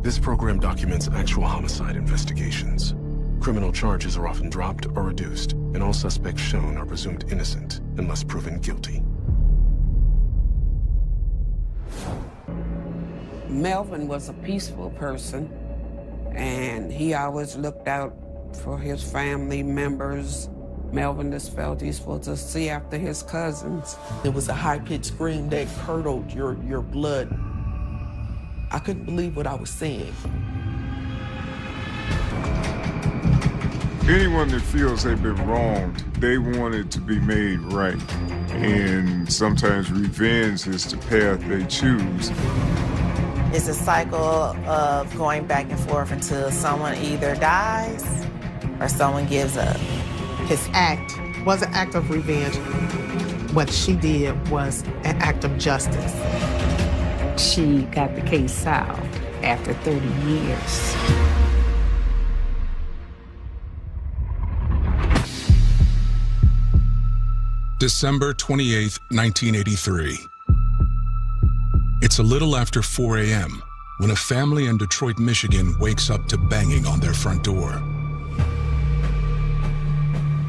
This program documents actual homicide investigations. Criminal charges are often dropped or reduced, and all suspects shown are presumed innocent unless proven guilty. Melvin was a peaceful person, and he always looked out for his family members. Melvin just felt he's supposed to see after his cousins. It was a high-pitched scream that curdled your blood. I couldn't believe what I was seeing. Anyone that feels they've been wronged, they want it to be made right. And sometimes revenge is the path they choose. It's a cycle of going back and forth until someone either dies or someone gives up. His act was an act of revenge. What she did was an act of justice. She got the case solved after 30 years. December 28th, 1983. It's a little after 4 a.m. when a family in Detroit, Michigan wakes up to banging on their front door.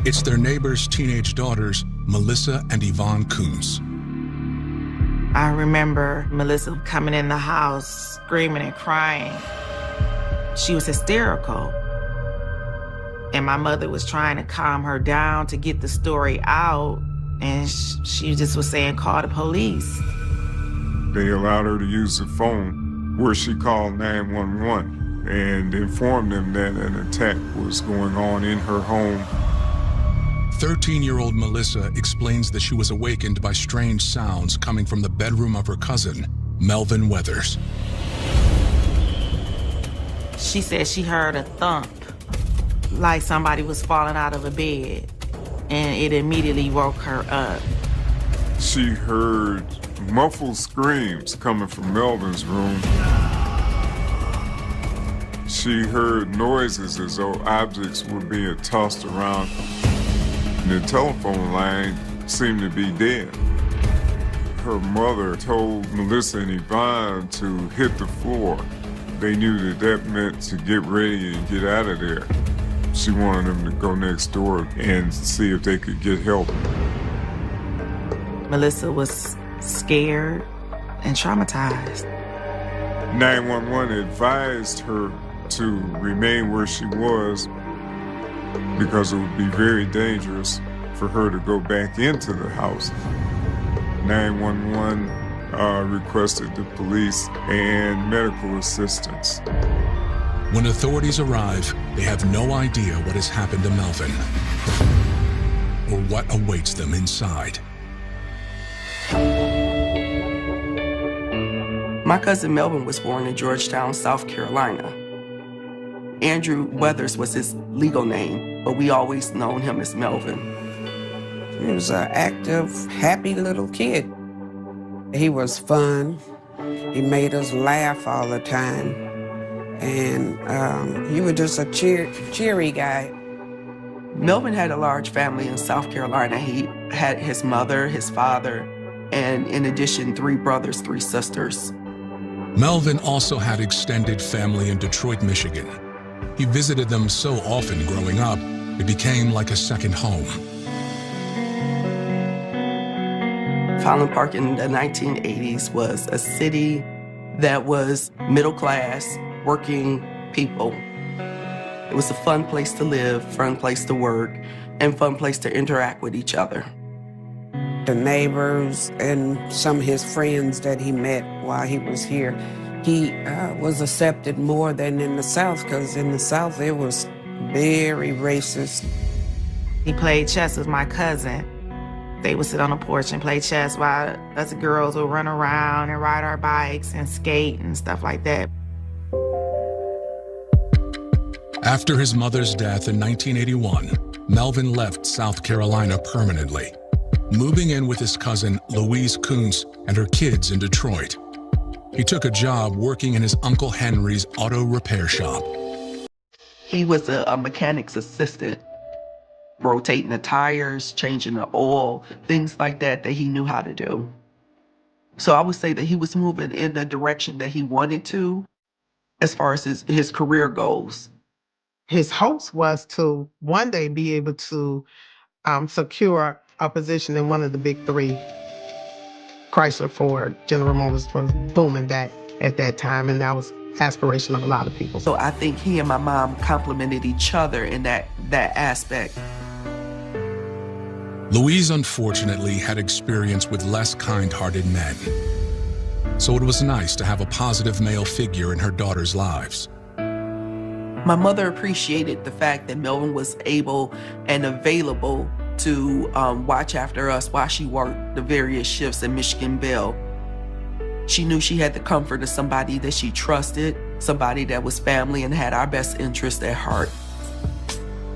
It's their neighbor's teenage daughters, Melissa and Yvonne Kuntz. I remember Melissa coming in the house, screaming and crying. She was hysterical. And my mother was trying to calm her down to get the story out, and she just was saying, call the police. They allowed her to use the phone where she called 911 and informed them that an attack was going on in her home. 13-year-old Melissa explains that she was awakened by strange sounds coming from the bedroom of her cousin, Melvin Weathers. She said she heard a thump, like somebody was falling out of a bed, and it immediately woke her up. She heard muffled screams coming from Melvin's room. She heard noises as though objects were being tossed around. The telephone line seemed to be dead. Her mother told Melissa and Yvonne to hit the floor. They knew that that meant to get ready and get out of there. She wanted them to go next door and see if they could get help. Melissa was scared and traumatized. 911 advised her to remain where she was because it would be very dangerous for her to go back into the house. 911 requested the police and medical assistance. When authorities arrive, they have no idea what has happened to Melvin or what awaits them inside. My cousin Melvin was born in Georgetown, South Carolina. Andrew Weathers was his legal name, but we always known him as Melvin. He was an active, happy little kid. He was fun. He made us laugh all the time. And he was just a cheery guy. Melvin had a large family in South Carolina. He had his mother, his father, and in addition, 3 brothers, 3 sisters. Melvin also had extended family in Detroit, Michigan. He visited them so often growing up, it became like a second home. Fallon Park in the 1980s was a city that was middle class, working people. It was a fun place to live, fun place to work, and fun place to interact with each other. The neighbors and some of his friends that he met while he was here, he was accepted more than in the South, because in the South it was very racist. He played chess with my cousin. They would sit on the porch and play chess while us girls would run around and ride our bikes and skate and stuff like that. After his mother's death in 1981, Melvin left South Carolina permanently, moving in with his cousin Louise Kuntz and her kids in Detroit. He took a job working in his Uncle Henry's auto repair shop. He was a mechanic's assistant, rotating the tires, changing the oil, things like that he knew how to do. So I would say that he was moving in the direction that he wanted to. as far as his career goes? His hopes was to one day be able to secure a position in one of the big three. Chrysler, Ford, General Motors was booming that at that time, and that was aspiration of a lot of people. So I think he and my mom complemented each other in that aspect. Louise, unfortunately, had experience with less kind-hearted men. So it was nice to have a positive male figure in her daughter's lives. My mother appreciated the fact that Melvin was able and available to watch after us while she worked the various shifts at Michigan Bell. She knew she had the comfort of somebody that she trusted, somebody that was family and had our best interest at heart.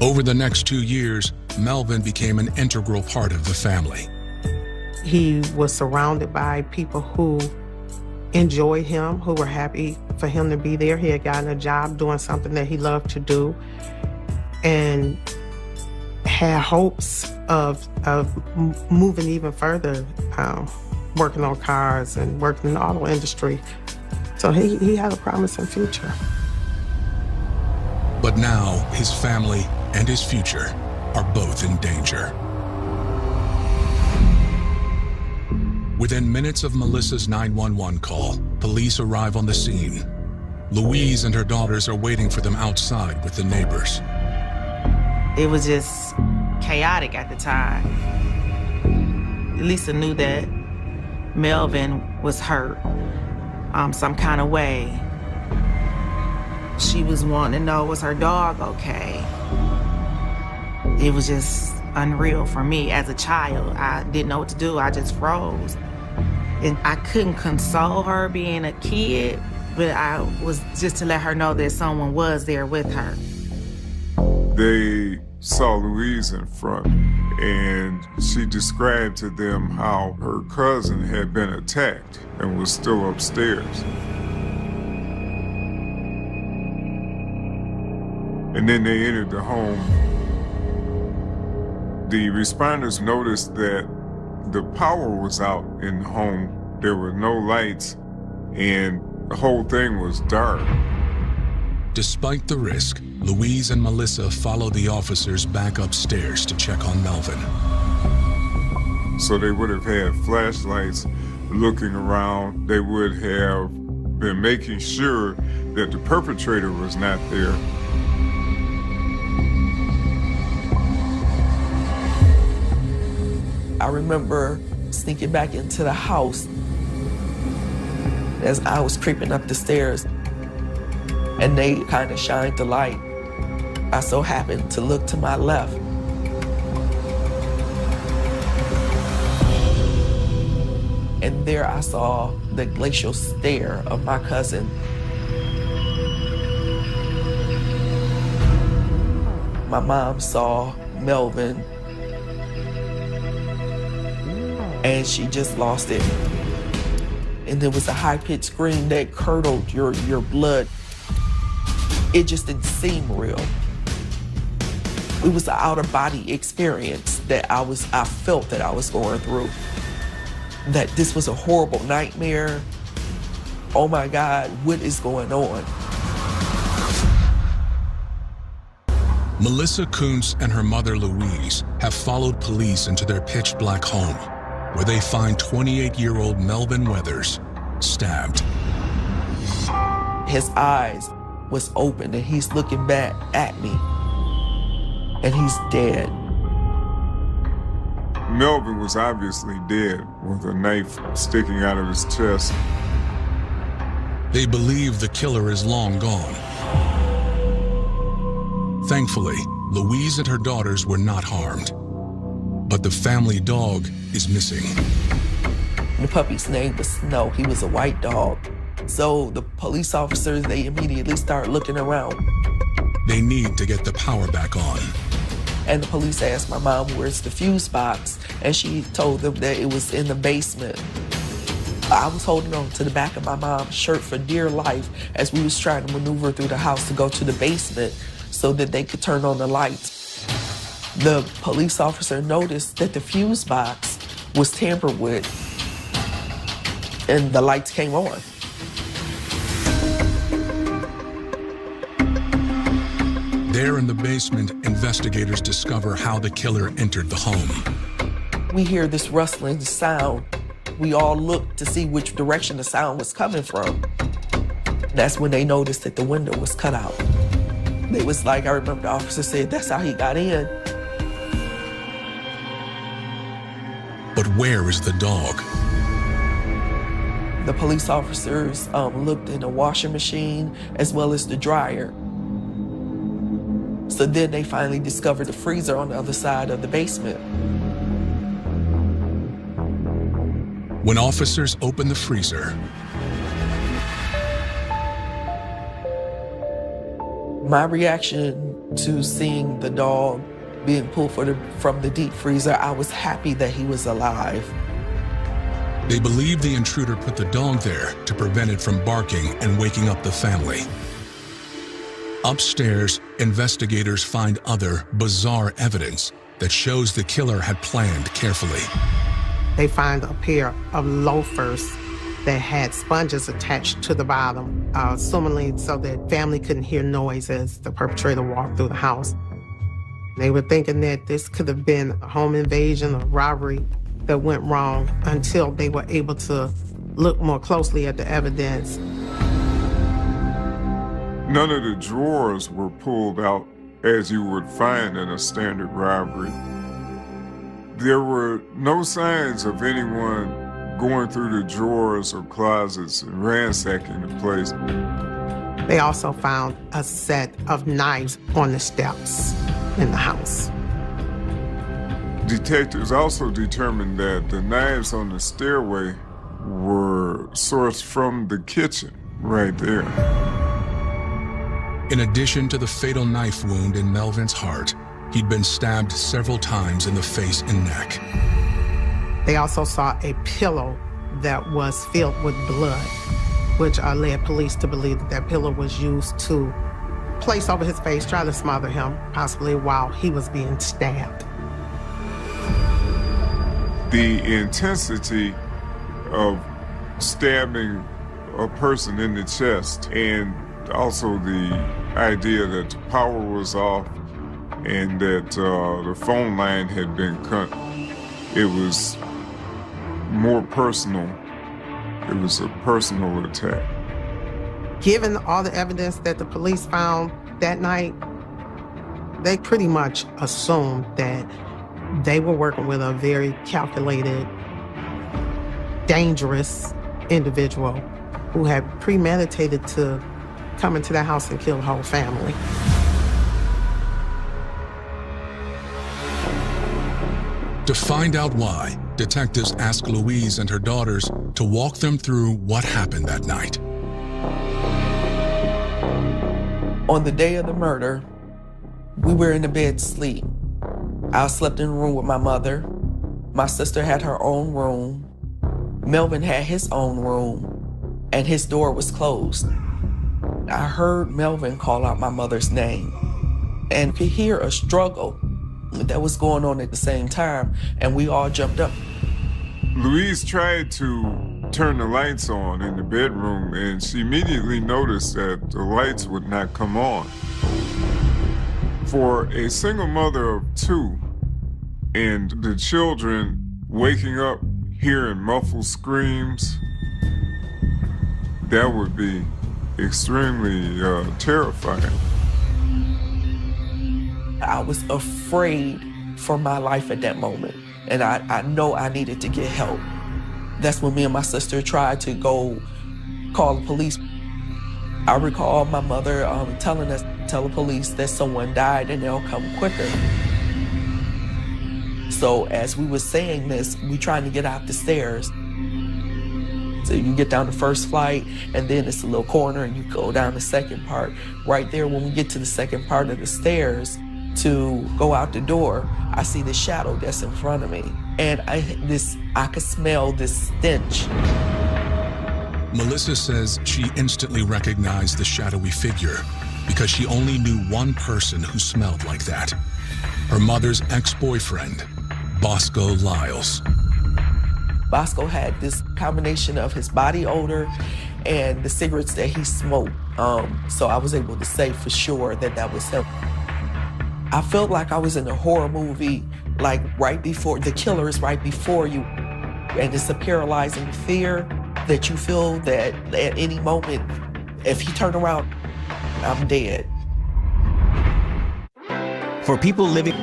Over the next 2 years, Melvin became an integral part of the family. He was surrounded by people who enjoyed him, who were happy for him to be there. He had gotten a job doing something that he loved to do and had hopes of moving even further, working on cars and working in the auto industry. So he had a promising future. But now his family and his future are both in danger. Within minutes of Melissa's 911 call, police arrive on the scene. Louise and her daughters are waiting for them outside with the neighbors. It was just chaotic at the time. Lisa knew that Melvin was hurt some kind of way. She was wanting to know, was her dog okay? It was just unreal for me as a child. I didn't know what to do. I just froze. And I couldn't console her being a kid, but I was just to let her know that someone was there with her. They saw Louise in front, and she described to them how her cousin had been attacked and was still upstairs. And then they entered the home. The responders noticed that the power was out in the home. There were no lights, and the whole thing was dark. Despite the risk, Louise and Melissa followed the officers back upstairs to check on Melvin. So they would have had flashlights looking around. They would have been making sure that the perpetrator was not there. I remember sneaking back into the house as I was creeping up the stairs, and they kind of shined the light. I so happened to look to my left. And there I saw the glacial stare of my cousin. My mom saw Melvin, and she just lost it. And there was a high-pitched scream that curdled your blood. It just didn't seem real. It was an out-of-body experience that I felt that I was going through. That this was a horrible nightmare. Oh my God, what is going on? Melissa Kuntz and her mother Louise have followed police into their pitch-black home, where they find 28-year-old Melvin Weathers stabbed. His eyes was open and he's looking back at me, and he's dead. Melvin was obviously dead with a knife sticking out of his chest. They believe the killer is long gone. Thankfully, Louise and her daughters were not harmed, but the family dog is missing. The puppy's name was Snow. He was a white dog. So the police officers, they immediately start looking around. They need to get the power back on. And the police asked my mom, where's the fuse box? And she told them that it was in the basement. I was holding on to the back of my mom's shirt for dear life as we was trying to maneuver through the house to go to the basement so that they could turn on the lights. The police officer noticed that the fuse box was tampered with, and the lights came on. There in the basement, investigators discover how the killer entered the home. We hear this rustling sound. We all look to see which direction the sound was coming from. That's when they noticed that the window was cut out. It was like, I remember the officer said, that's how he got in. But where is the dog? The police officers looked in the washing machine as well as the dryer. So then they finally discovered the freezer on the other side of the basement. When officers opened the freezer, my reaction to seeing the dog being pulled from the deep freezer, I was happy that he was alive. they believe the intruder put the dog there to prevent it from barking and waking up the family. Upstairs, investigators find other bizarre evidence that shows the killer had planned carefully. They find a pair of loafers that had sponges attached to the bottom, assumingly so that family couldn't hear noise as the perpetrator walked through the house. They were thinking that this could have been a home invasion or robbery that went wrong until they were able to look more closely at the evidence. None of the drawers were pulled out as you would find in a standard robbery. There were no signs of anyone going through the drawers or closets and ransacking the place. They also found a set of knives on the steps in the house. Detectives also determined that the knives on the stairway were sourced from the kitchen right there. In addition to the fatal knife wound in Melvin's heart, he'd been stabbed several times in the face and neck. They also saw a pillow that was filled with blood, which led police to believe that that pillow was used to place over his face, try to smother him, possibly while he was being stabbed. The intensity of stabbing a person in the chest, and also the idea that the power was off and that the phone line had been cut, it was more personal. It was a personal attack. Given all the evidence that the police found that night, they pretty much assumed that they were working with a very calculated, dangerous individual who had premeditated to come into the house and kill the whole family. To find out why, detectives asked Louise and her daughters to walk them through what happened that night. On the day of the murder, we were in the bed asleep. I slept in a room with my mother. My sister had her own room. Melvin had his own room, and his door was closed. I heard Melvin call out my mother's name and could hear a struggle that was going on at the same time, and we all jumped up. Louise tried to turn the lights on in the bedroom, and she immediately noticed that the lights would not come on. For a single mother of two, and the children waking up hearing muffled screams, that would be extremely terrifying. I was afraid for my life at that moment, and I know I needed to get help. That's when me and my sister tried to go call the police. I recall my mother telling us, tell the police that someone died and they'll come quicker. So as we were saying this, we trying to get out the stairs. So you get down the first flight, and then it's a little corner, and you go down the second part. Right there, when we get to the second part of the stairs to go out the door, I see the shadow that's in front of me. And I could smell this stench. Melissa says she instantly recognized the shadowy figure because she only knew one person who smelled like that. Her mother's ex-boyfriend, Bosco Lyles. Bosco had this combination of his body odor and the cigarettes that he smoked. So I was able to say for sure that that was him. I felt like I was in a horror movie, like right before, the killer is right before you. And it's a paralyzing fear that you feel that at any moment, if he turned around, I'm dead. For people living...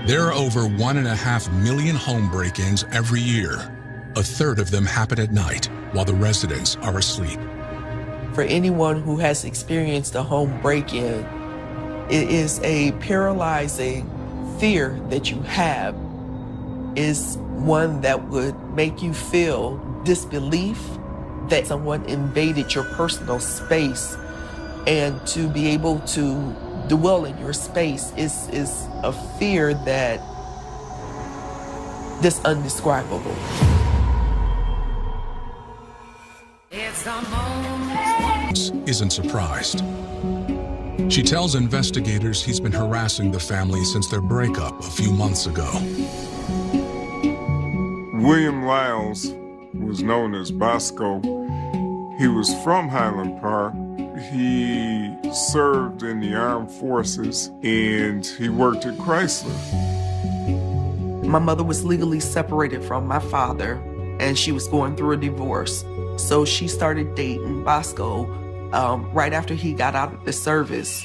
There are over 1.5 million home break-ins every year. A third of them happen at night while the residents are asleep. For anyone who has experienced a home break-in, it is a paralyzing fear that you have. Is one that would make you feel disbelief that someone invaded your personal space, and to be able to dwell in your space is a fear that's indescribable. Isn't surprised. She tells investigators he's been harassing the family since their breakup a few months ago. William Lyles was known as Bosco. He was from Highland Park. He served in the armed forces and he worked at Chrysler. My mother was legally separated from my father and she was going through a divorce. So she started dating Bosco right after he got out of the service.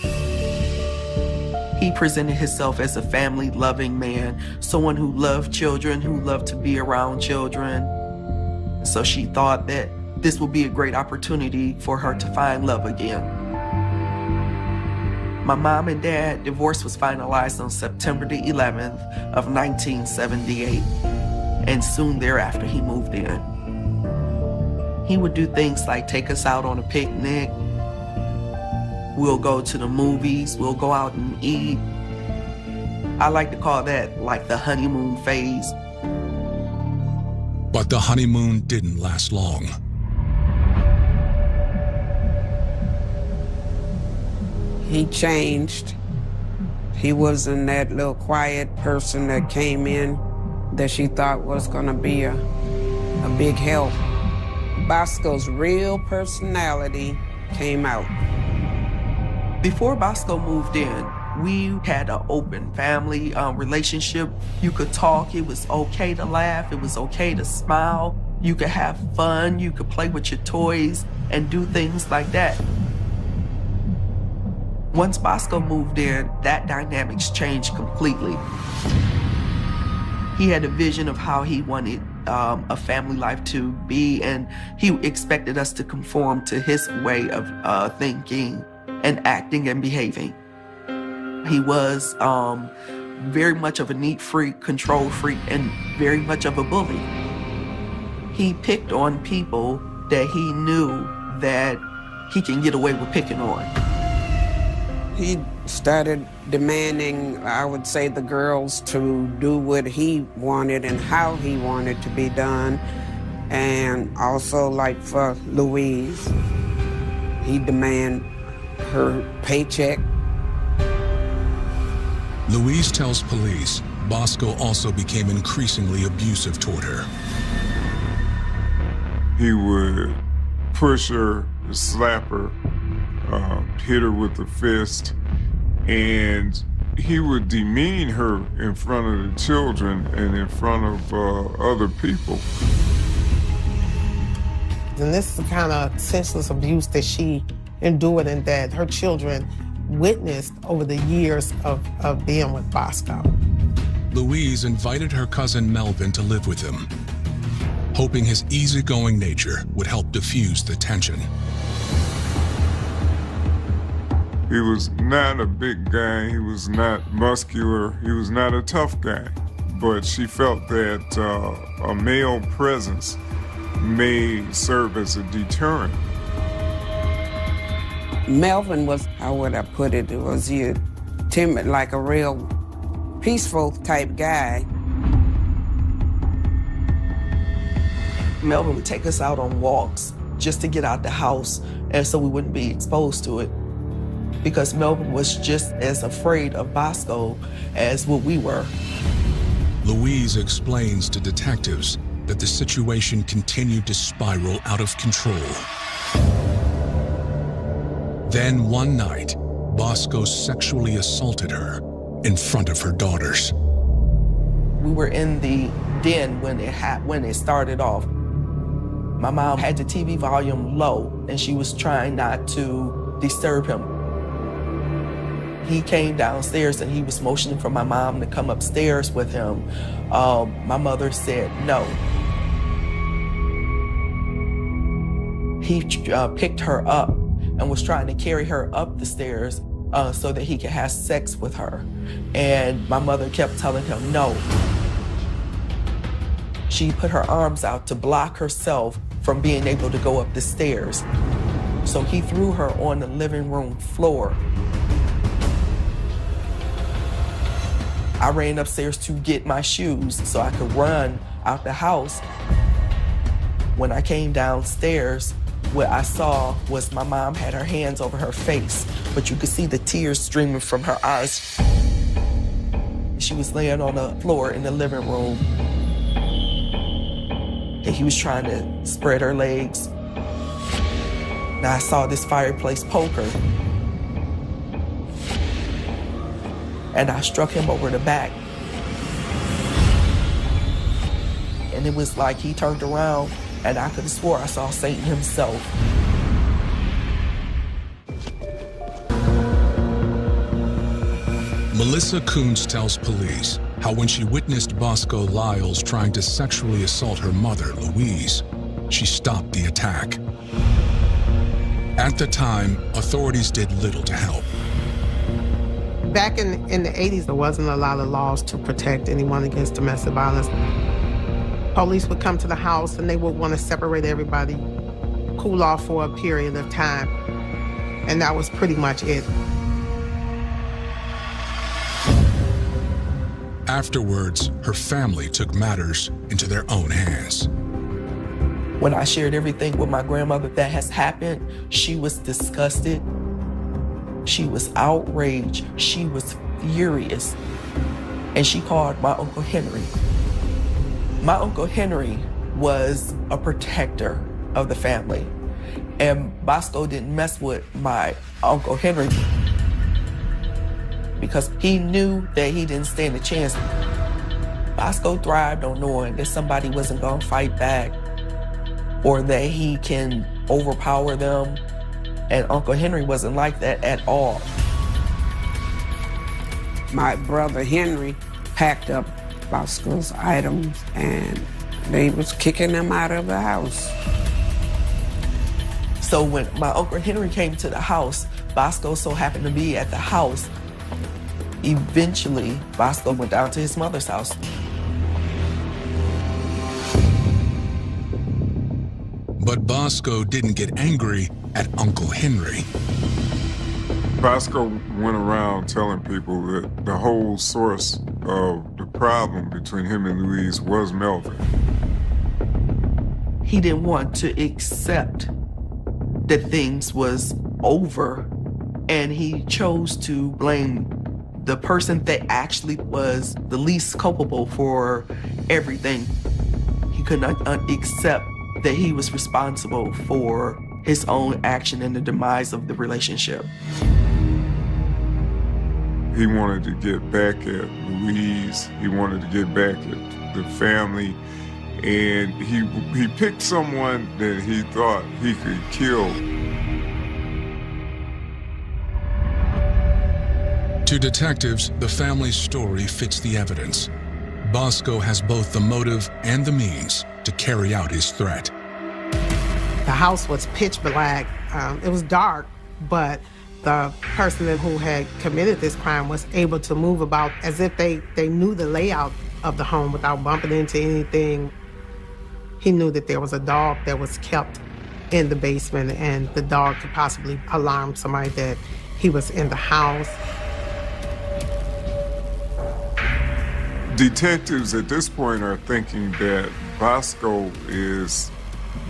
He presented himself as a family-loving man, someone who loved children, who loved to be around children. So she thought that this would be a great opportunity for her to find love again. My mom and dad divorce was finalized on September the 11th of 1978, and soon thereafter he moved in. He would do things like take us out on a picnic. We'll go to the movies, we'll go out and eat. I like to call that like the honeymoon phase. But the honeymoon didn't last long. He changed. He wasn't that little quiet person that came in that she thought was gonna be a big help. Bosco's real personality came out. Before Bosco moved in, we had an open family relationship. You could talk, it was okay to laugh, it was okay to smile. You could have fun, you could play with your toys and do things like that. Once Bosco moved in, that dynamics changed completely. He had a vision of how he wanted a family life to be, and he expected us to conform to his way of thinking and acting and behaving. He was very much of a neat freak, control freak, and very much of a bully. He picked on people that he knew that he can get away with picking on. He started demanding, I would say, the girls to do what he wanted and how he wanted to be done. And also, like for Louise, he demanded her paycheck. Louise tells police Bosco also became increasingly abusive toward her. He would push her, slap her, hit her with a fist, and he would demean her in front of the children and in front of other people. And this is the kind of senseless abuse that she endured and that her children witnessed over the years of being with Bosco. Louise invited her cousin Melvin to live with him, hoping his easygoing nature would help diffuse the tension. He was not a big guy, he was not muscular, he was not a tough guy, but she felt that a male presence may serve as a deterrent. Melvin was, how would I put it, was he timid, like a real peaceful type guy. Melvin would take us out on walks just to get out the house and so we wouldn't be exposed to it. Because Melvin was just as afraid of Bosco as what we were. Louise explains to detectives that the situation continued to spiral out of control. Then one night, Bosco sexually assaulted her in front of her daughters. We were in the den when it started off. My mom had the TV volume low, and she was trying not to disturb him. He came downstairs and he was motioning for my mom to come upstairs with him. My mother said no. He picked her up and was trying to carry her up the stairs so that he could have sex with her. And my mother kept telling him no. She put her arms out to block herself from being able to go up the stairs. So he threw her on the living room floor. I ran upstairs to get my shoes so I could run out the house. When I came downstairs, what I saw was my mom had her hands over her face, but you could see the tears streaming from her eyes. She was laying on the floor in the living room, and he was trying to spread her legs. And I saw this fireplace poker, and I struck him over the back. And it was like he turned around, and I could have swore I saw Satan himself. Melissa Coons tells police how when she witnessed Bosco Lyles trying to sexually assault her mother, Louise, she stopped the attack. At the time, authorities did little to help. Back in the 80s, there wasn't a lot of laws to protect anyone against domestic violence. Police would come to the house and they would want to separate everybody, cool off for a period of time, and that was pretty much it. Afterwards, her family took matters into their own hands. When I shared everything with my grandmother that has happened, she was disgusted. She was outraged. She was furious. And she called my Uncle Henry. My Uncle Henry was a protector of the family. And Bosco didn't mess with my Uncle Henry because he knew that he didn't stand a chance. Bosco thrived on knowing that somebody wasn't gonna fight back or that he can overpower them. And Uncle Henry wasn't like that at all. My brother Henry packed up Bosco's items and they was kicking him out of the house. So when my Uncle Henry came to the house, Bosco so happened to be at the house. Eventually, Bosco went down to his mother's house. But Bosco didn't get angry at Uncle Henry. Bosco went around telling people that the whole source of the problem between him and Louise was Melvin. He didn't want to accept that things was over, and he chose to blame the person that actually was the least culpable for everything. He could not accept that he was responsible for his own action and the demise of the relationship. He wanted to get back at Louise. He wanted to get back at the family. And he picked someone that he thought he could kill. To detectives, the family's story fits the evidence. Bosco has both the motive and the means to carry out his threat. The house was pitch black. It was dark, but the person who had committed this crime was able to move about as if they knew the layout of the home without bumping into anything. He knew that there was a dog that was kept in the basement, and the dog could possibly alarm somebody that he was in the house. Detectives at this point are thinking that Bosco is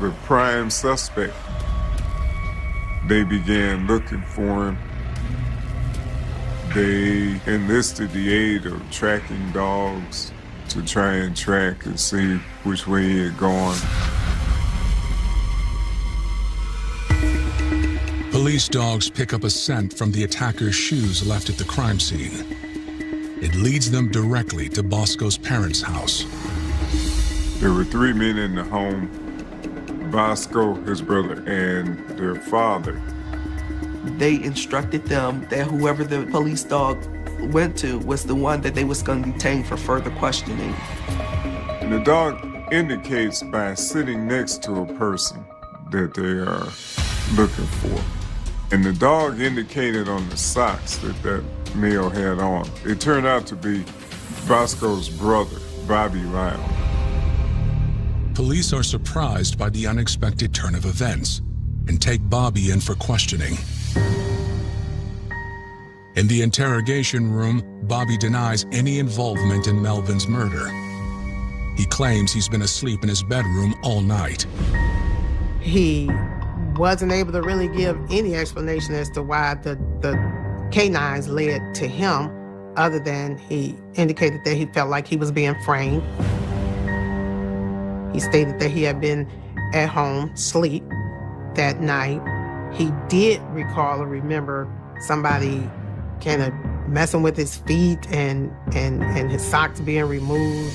the prime suspect. They began looking for him. They enlisted the aid of tracking dogs to try and track and see which way he had gone. Police dogs pick up a scent from the attacker's shoes left at the crime scene. It leads them directly to Bosco's parents' house. There were 3 men in the home: Bosco, his brother, and their father. They instructed them that whoever the police dog went to was the one that they was going to detain for further questioning. And the dog indicates by sitting next to a person that they are looking for. And the dog indicated on the socks that male had on. It turned out to be Bosco's brother, Bobby Lyle. Police are surprised by the unexpected turn of events and take Bobby in for questioning. In the interrogation room, Bobby denies any involvement in Melvin's murder. He claims he's been asleep in his bedroom all night. He wasn't able to really give any explanation as to why the canines led to him, other than he indicated that he felt like he was being framed. He stated that he had been at home, asleep that night. He did recall or remember somebody kind of messing with his feet and his socks being removed.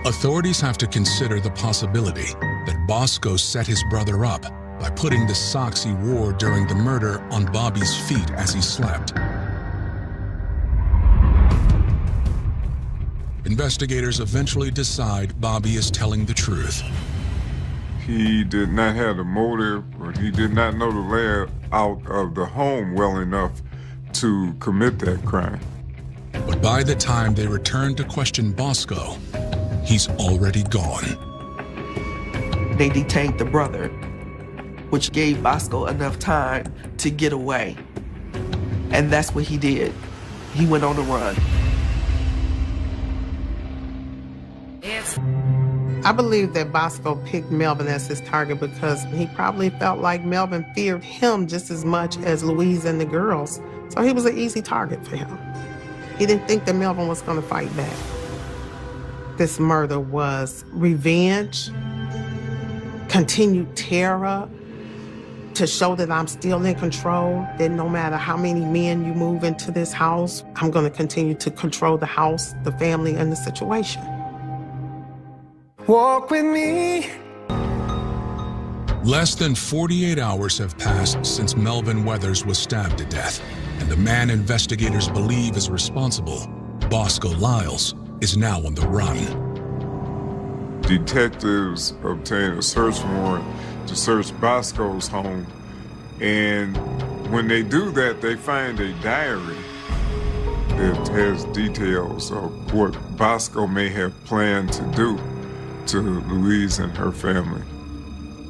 Authorities have to consider the possibility that Bosco set his brother up by putting the socks he wore during the murder on Bobby's feet as he slept. Investigators eventually decide Bobby is telling the truth. He did not have the motive, or he did not know the layout of the home well enough to commit that crime. But by the time they return to question Bosco, he's already gone. They detained the brother, which gave Bosco enough time to get away. And that's what he did. He went on the run. I believe that Bosco picked Melvin as his target because he probably felt like Melvin feared him just as much as Louise and the girls. So he was an easy target for him. He didn't think that Melvin was going to fight back. This murder was revenge, continued terror, to show that I'm still in control, that no matter how many men you move into this house, I'm going to continue to control the house, the family, and the situation. Walk with me. Less than 48 hours have passed since Melvin Weathers was stabbed to death, and the man investigators believe is responsible, Bosco Lyles, is now on the run. Detectives obtained a search warrant to search Bosco's home, and when they do that, they find a diary that has details of what Bosco may have planned to do to Louise and her family.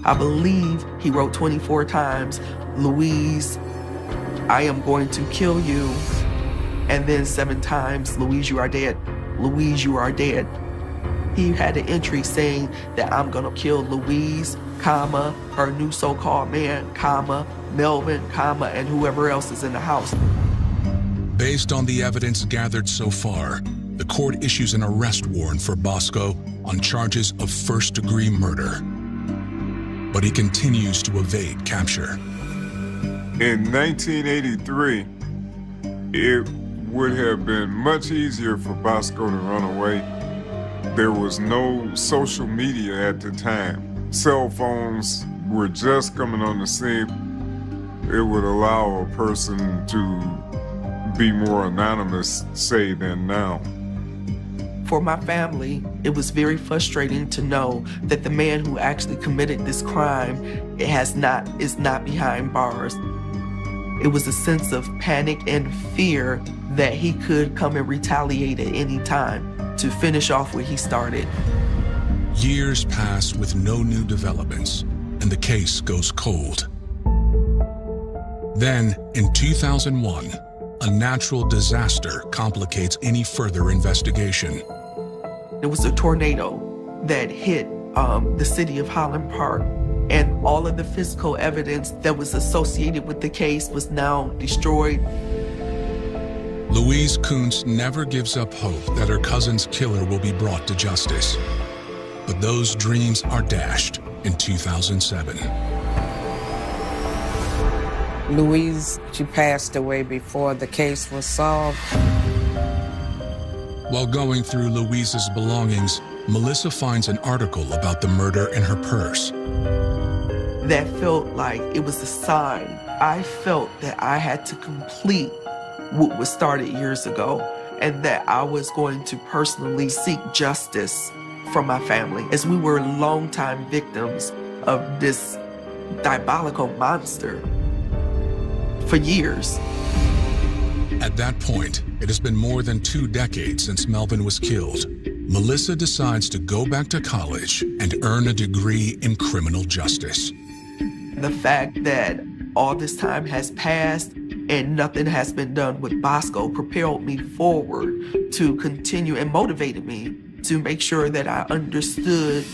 I believe he wrote 24 times, "Louise, I am going to kill you." And then 7 times, "Louise, you are dead. Louise, you are dead." He had an entry saying that I'm gonna kill Louise, comma, her new so-called man, comma, Melvin, comma, and whoever else is in the house. Based on the evidence gathered so far, the court issues an arrest warrant for Bosco on charges of first-degree murder. But he continues to evade capture. In 1983, it would have been much easier for Bosco to run away. There was no social media at the time. Cell phones were just coming on the scene. It would allow a person to be more anonymous, say, than now. For my family, it was very frustrating to know that the man who actually committed this crime is not behind bars. It was a sense of panic and fear that he could come and retaliate at any time to finish off what he started. Years pass with no new developments, and the case goes cold. Then, in 2001, a natural disaster complicates any further investigation. There was a tornado that hit the city of Highland Park, and all of the physical evidence that was associated with the case was now destroyed. Louise Kuntz never gives up hope that her cousin's killer will be brought to justice. But those dreams are dashed in 2007. Louise, she passed away before the case was solved. While going through Louise's belongings, Melissa finds an article about the murder in her purse. That felt like it was a sign. I felt that I had to complete what was started years ago, and that I was going to personally seek justice for my family, as we were longtime victims of this diabolical monster for years. At that point, it has been more than 2 decades since Melvin was killed. Melissa decides to go back to college and earn a degree in criminal justice. The fact that all this time has passed and nothing has been done with Bosco propelled me forward to continue and motivated me to make sure that I understood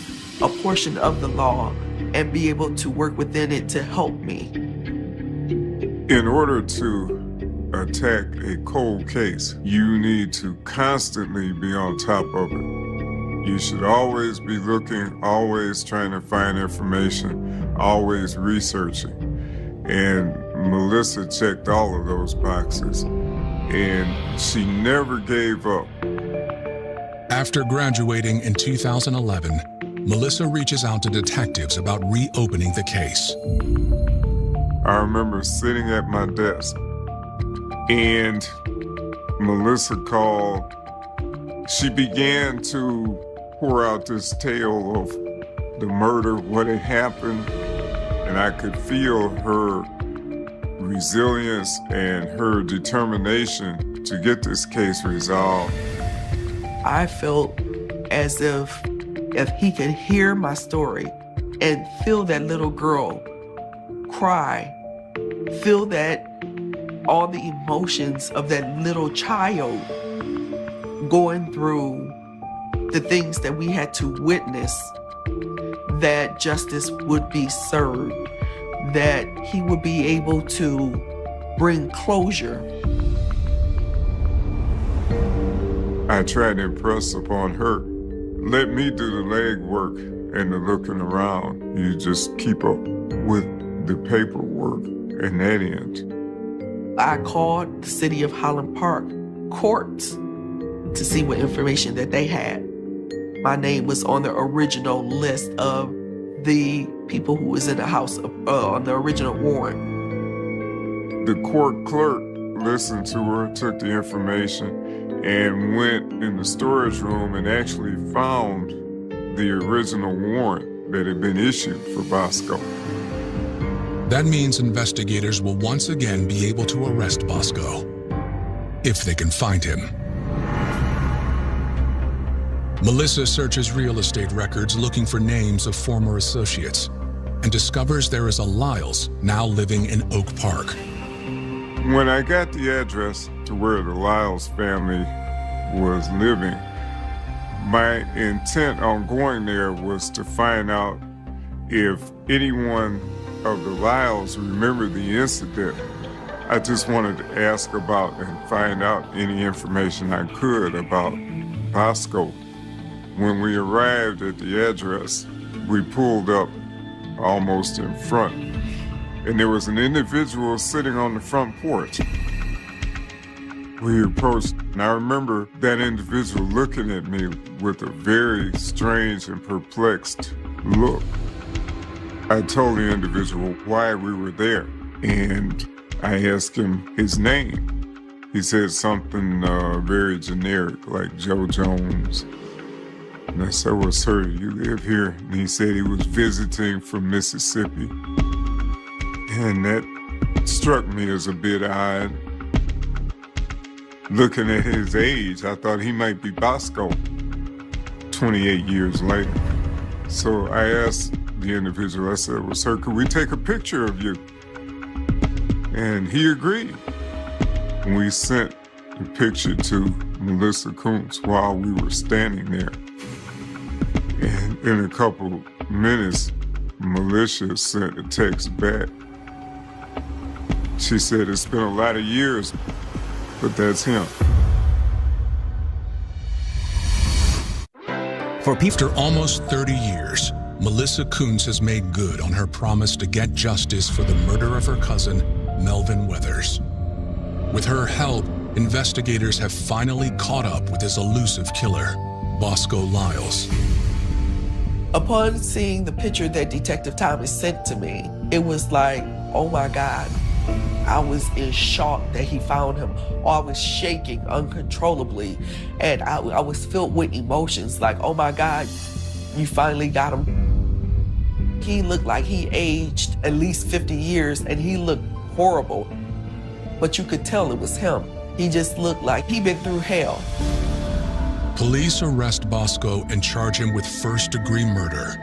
a portion of the law and be able to work within it to help me. In order to attack a cold case, you need to constantly be on top of it. You should always be looking, always trying to find information, always researching. And Melissa checked all of those boxes, and she never gave up. After graduating in 2011, Melissa reaches out to detectives about reopening the case. I remember sitting at my desk, and Melissa called. She began to pour out this tale of the murder, what had happened, and I could feel her resilience and her determination to get this case resolved. I felt as if he could hear my story and feel that little girl cry, feel that all the emotions of that little child going through the things that we had to witness, that justice would be served, that he would be able to bring closure. I tried to impress upon her, let me do the legwork and the looking around. You just keep up with the paperwork and that end. I called the city of Highland Park courts to see what information that they had. My name was on the original list of the people who was in the house on the original warrant. The court clerk listened to her, took the information, and went in the storage room and actually found the original warrant that had been issued for Bosco. That means investigators will once again be able to arrest Bosco, if they can find him. Melissa searches real estate records looking for names of former associates and discovers there is a Lyles now living in Oak Park. When I got the address to where the Lyles family was living, my intent on going there was to find out if anyone of the Lyles remembered the incident. I just wanted to ask about and find out any information I could about Bosco. When we arrived at the address, we pulled up almost in front, and there was an individual sitting on the front porch. We approached, and I remember that individual looking at me with a very strange and perplexed look. I told the individual why we were there, and I asked him his name. He said something very generic, like Joe Jones. And I said, well, sir, you live here? And he said he was visiting from Mississippi. And that struck me as a bit odd. Looking at his age, I thought he might be Bosco 28 years later. So I asked the individual, I said, well, sir, could we take a picture of you? And he agreed. We sent the picture to Melissa Kuntz while we were standing there. And in a couple minutes, Melissa sent a text back. She said, it's been a lot of years, but that's him. After almost 30 years, Melissa Kuntz has made good on her promise to get justice for the murder of her cousin, Melvin Weathers. With her help, investigators have finally caught up with this elusive killer, Bosco Lyles. Upon seeing the picture that Detective Thomas sent to me, it was like, oh my God. I was in shock that he found him. I was shaking uncontrollably, and I was filled with emotions like, oh my God, you finally got him. He looked like he aged at least 50 years, and he looked horrible, but you could tell it was him. He just looked like he'd been through hell. Police arrest Bosco and charge him with first-degree murder.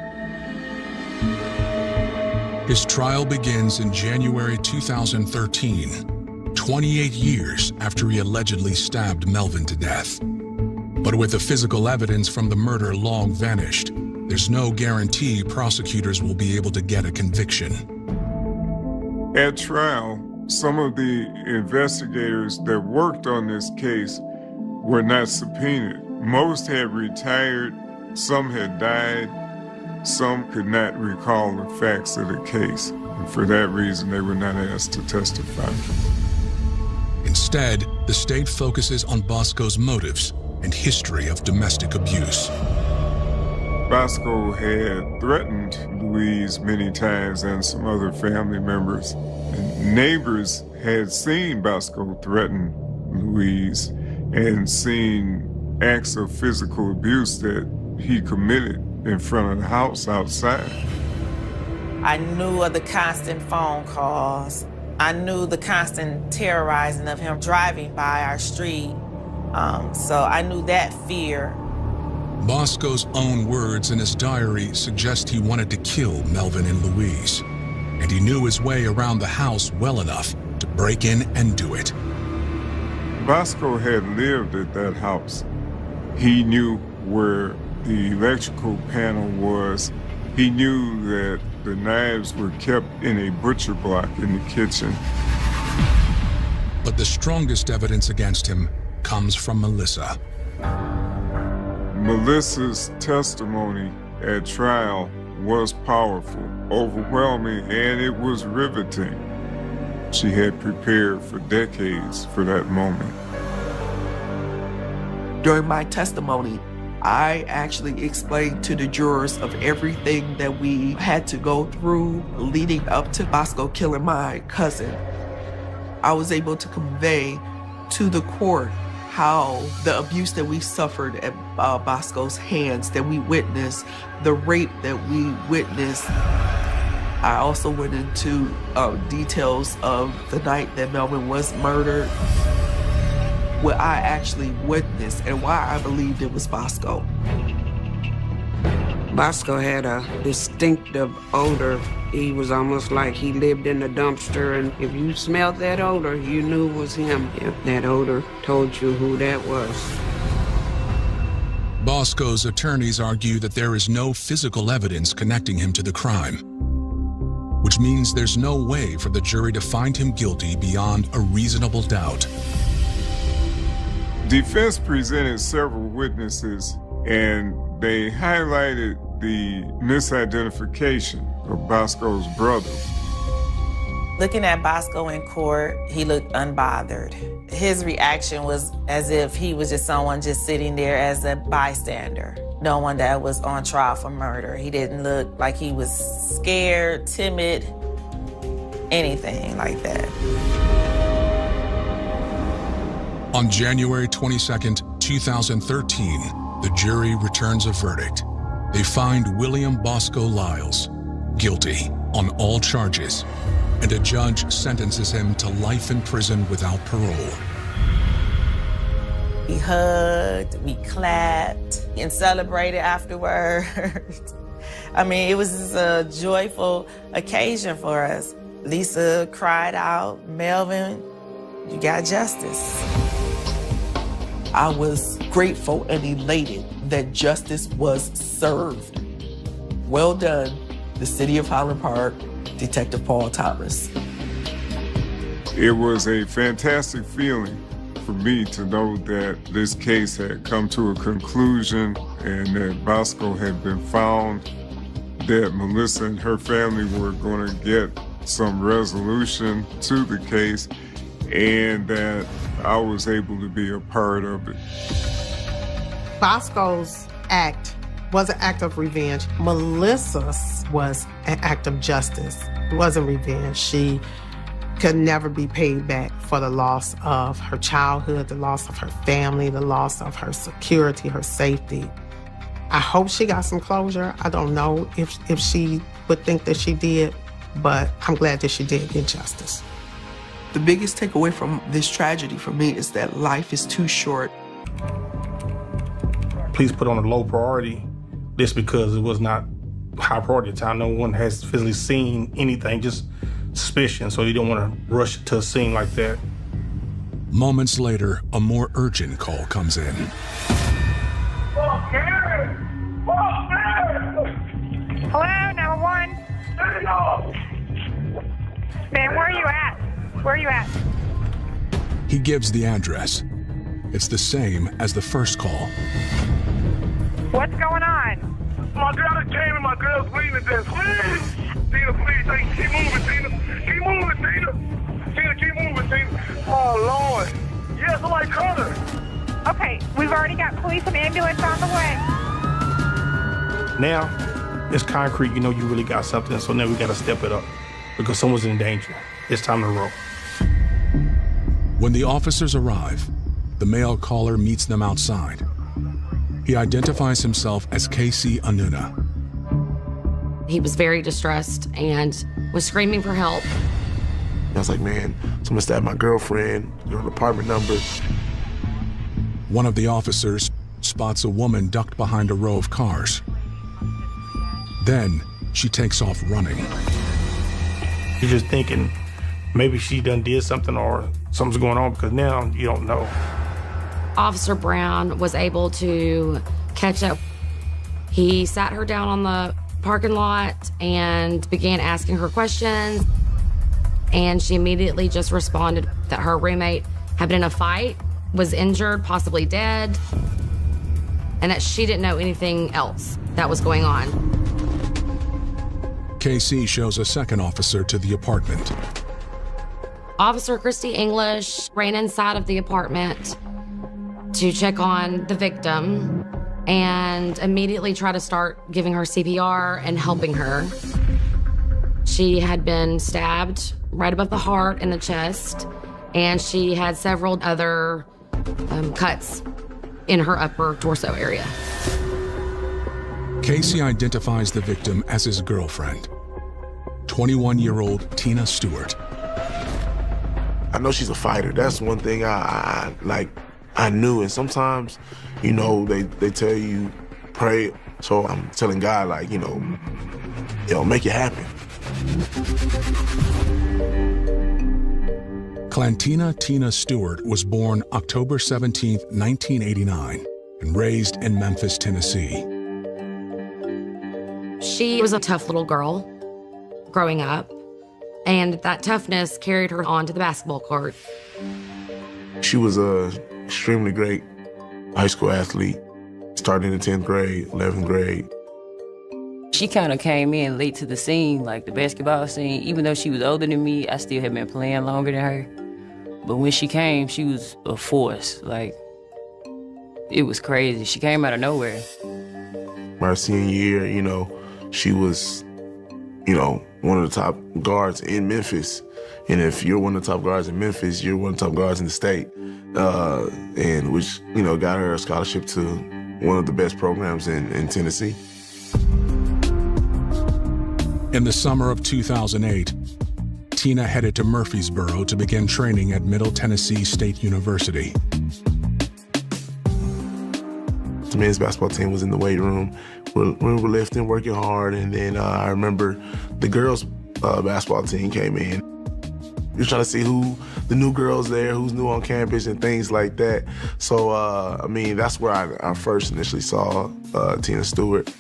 His trial begins in January 2013, 28 years after he allegedly stabbed Melvin to death. But with the physical evidence from the murder long vanished, there's no guarantee prosecutors will be able to get a conviction. At trial, some of the investigators that worked on this case were not subpoenaed. Most had retired, some had died, some could not recall the facts of the case, and for that reason, they were not asked to testify. Instead, the state focuses on Bosco's motives and history of domestic abuse. Bosco had threatened Louise many times and some other family members. And neighbors had seen Bosco threaten Louise and seen acts of physical abuse that he committed in front of the house outside. I knew of the constant phone calls. I knew the constant terrorizing of him driving by our street. So I knew that fear. Bosco's own words in his diary suggest he wanted to kill Melvin and Louise, and he knew his way around the house well enough to break in and do it. Bosco had lived at that house. He knew where the electrical panel was. He knew that the knives were kept in a butcher block in the kitchen. But the strongest evidence against him comes from Melissa. Melissa's testimony at trial was powerful, overwhelming, and it was riveting. She had prepared for decades for that moment. During my testimony, I actually explained to the jurors of everything that we had to go through leading up to Bosco killing my cousin. I was able to convey to the court how the abuse that we suffered at Bosco's hands, that we witnessed, the rape that we witnessed. I also went into details of the night that Melvin was murdered, what I actually witnessed and why I believed it was Bosco. Bosco had a distinctive odor. He was almost like he lived in a dumpster, and if you smelled that odor, you knew it was him. That odor told you who that was. Bosco's attorneys argue that there is no physical evidence connecting him to the crime, which means there's no way for the jury to find him guilty beyond a reasonable doubt. Defense presented several witnesses, and they highlighted the misidentification of Bosco's brother. Looking at Bosco in court, he looked unbothered. His reaction was as if he was just someone just sitting there as a bystander, no one that was on trial for murder. He didn't look like he was scared, timid, anything like that. On January 22nd, 2013, the jury returns a verdict. They find William Bosco Lyles guilty on all charges, and a judge sentences him to life in prison without parole. We hugged, we clapped, and celebrated afterwards. I mean, it was a joyful occasion for us. Lisa cried out, "Melvin, you got justice." I was grateful and elated that justice was served. Well done, the City of Highland Park, Detective Paul Thomas. It was a fantastic feeling for me to know that this case had come to a conclusion and that Bosco had been found, that Melissa and her family were going to get some resolution to the case, and that I was able to be a part of it. Bosco's act was an act of revenge. Melissa's was an act of justice. It wasn't revenge. She could never be paid back for the loss of her childhood, the loss of her family, the loss of her security, her safety. I hope she got some closure. I don't know if she would think that she did, but I'm glad that she did get justice. The biggest takeaway from this tragedy for me is that life is too short. Please put on a low priority. This because it was not high priority at the time. No one has physically seen anything, just suspicion, so you don't want to rush to a scene like that. Moments later, a more urgent call comes in. Hello, 911. Man, where are you at? Where are you at? He gives the address. It's the same as the first call. What's going on? My girl just came and my girl's bleeding to death. Please! Tina, please, keep moving, Tina. Keep moving, Tina. Tina, keep moving, Tina. Oh, Lord. Yeah, somebody call her. Okay, we've already got police and ambulance on the way. Now, it's concrete. You know you really got something, so now we got to step it up because someone's in danger. It's time to roll. When the officers arrive, the male caller meets them outside. He identifies himself as Casey Anuna. He was very distressed and was screaming for help. I was like, man, someone stabbed my girlfriend, her apartment number. One of the officers spots a woman ducked behind a row of cars. Then she takes off running. You're just thinking maybe she done did something or something's going on because now you don't know. Officer Brown was able to catch up. He sat her down on the parking lot and began asking her questions. And she immediately just responded that her roommate had been in a fight, was injured, possibly dead, and that she didn't know anything else that was going on. KC shows a second officer to the apartment. Officer Christy English ran inside of the apartment to check on the victim and immediately try to start giving her CPR and helping her. She had been stabbed right above the heart and the chest, and she had several other cuts in her upper torso area. Casey identifies the victim as his girlfriend, 21-year-old Tina Stewart. I know she's a fighter. That's one thing I knew. And sometimes, you know, they tell you pray. So I'm telling God, like, you know, make it happen. Clantina Tina Stewart was born October 17, 1989, and raised in Memphis, Tennessee. She was a tough little girl growing up, and that toughness carried her onto the basketball court. She was a extremely great high school athlete, starting in the 10th grade, 11th grade. She kind of came in late to the scene, like the basketball scene. Even though she was older than me, I still had been playing longer than her. But when she came, she was a force. Like, it was crazy. She came out of nowhere. My senior year, you know, she was, you know, one of the top guards in Memphis. And if you're one of the top guards in Memphis, you're one of the top guards in the state. And which, you know, got her a scholarship to one of the best programs in Tennessee. In the summer of 2008, Tina headed to Murfreesboro to begin training at Middle Tennessee State University. The men's basketball team was in the weight room. We were lifting, working hard, and then I remember the girls' basketball team came in. We were trying to see who the new girls there, who's new on campus, and things like that. So, I mean, that's where I first initially saw Tina Stewart.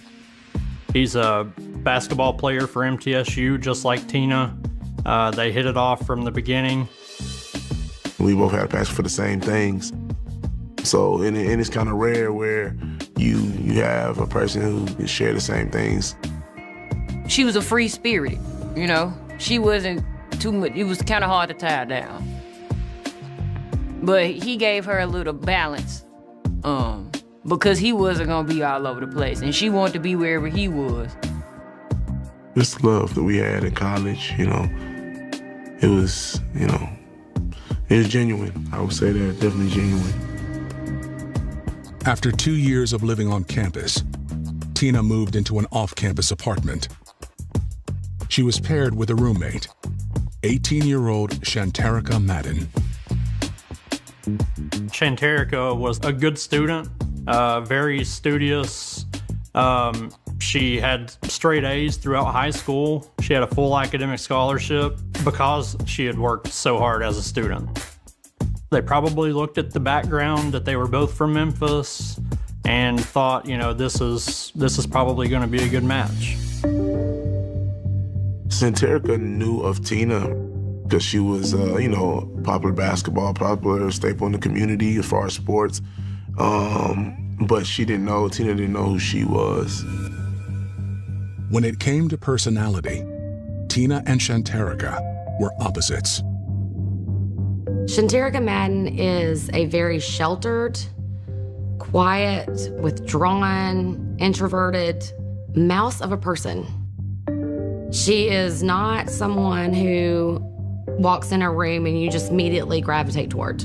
He's a basketball player for MTSU, just like Tina. They hit it off from the beginning. We both had a passion for the same things. So, and it's kind of rare where you have a person who can share the same things. She was a free spirit, you know? She wasn't too much, it was kind of hard to tie her down. But he gave her a little balance, because he wasn't gonna be all over the place, and she wanted to be wherever he was. This love that we had in college, it was, it was genuine. I would say that, definitely genuine. After 2 years of living on campus, Tina moved into an off-campus apartment. She was paired with a roommate, 18-year-old Shanterica Madden. Shanterica was a good student, very studious. She had straight A's throughout high school. She had a full academic scholarship because she had worked so hard as a student. They probably looked at the background that they were both from Memphis and thought, this is probably going to be a good match. Shanterica knew of Tina because she was, popular basketball, popular staple in the community as far as sports. But Tina didn't know who she was. When it came to personality, Tina and Shanterica were opposites. Shanterica Madden is a very sheltered, quiet, withdrawn, introverted mouse of a person. She is not someone who walks in a room and you just immediately gravitate toward,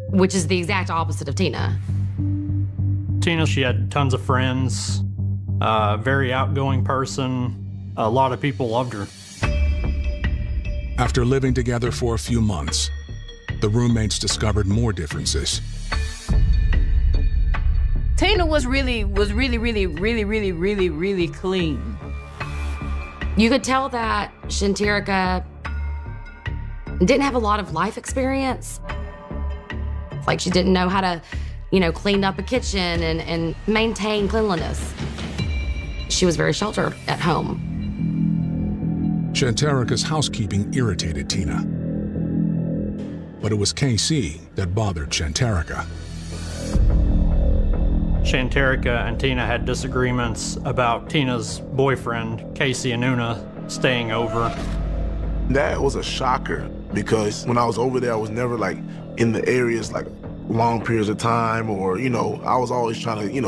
which is the exact opposite of Tina. Tina, she had tons of friends, very outgoing person. A lot of people loved her. After living together for a few months, the roommates discovered more differences. Tina was really clean. You could tell that Shanterica didn't have a lot of life experience. Like she didn't know how to, clean up a kitchen and maintain cleanliness. She was very sheltered at home. Shanterica's housekeeping irritated Tina. But it was KC that bothered Shanterica. Shanterica and Tina had disagreements about Tina's boyfriend, Casey Anuna, staying over. That was a shocker because when I was over there, I was never in the areas long periods of time or, I was always trying to,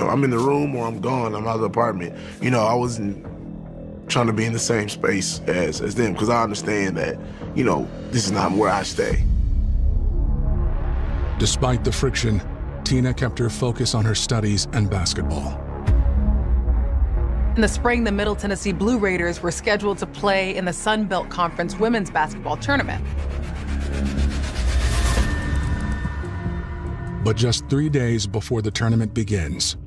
I'm in the room or I'm gone, I'm out of the apartment. I wasn't trying to be in the same space as them because I understand that, this is not where I stay. Despite the friction, Tina kept her focus on her studies and basketball. In the spring, the Middle Tennessee Blue Raiders were scheduled to play in the Sun Belt Conference women's basketball tournament. But just 3 days before the tournament begins,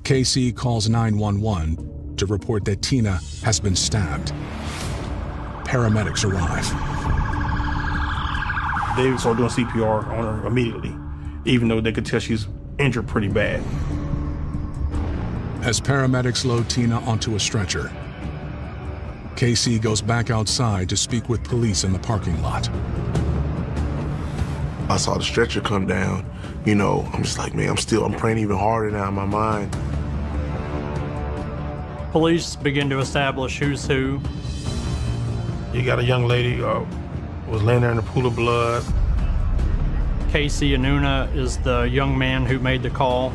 KC calls 911 to report that Tina has been stabbed. Paramedics arrive. They started doing CPR on her immediately, even though they could tell she's injured pretty bad. As paramedics load Tina onto a stretcher, KC goes back outside to speak with police in the parking lot. I saw the stretcher come down. I'm just like, man, I'm praying even harder now in my mind. Police begin to establish who's who. You got a young lady was laying there in a pool of blood. Casey Anuna is the young man who made the call.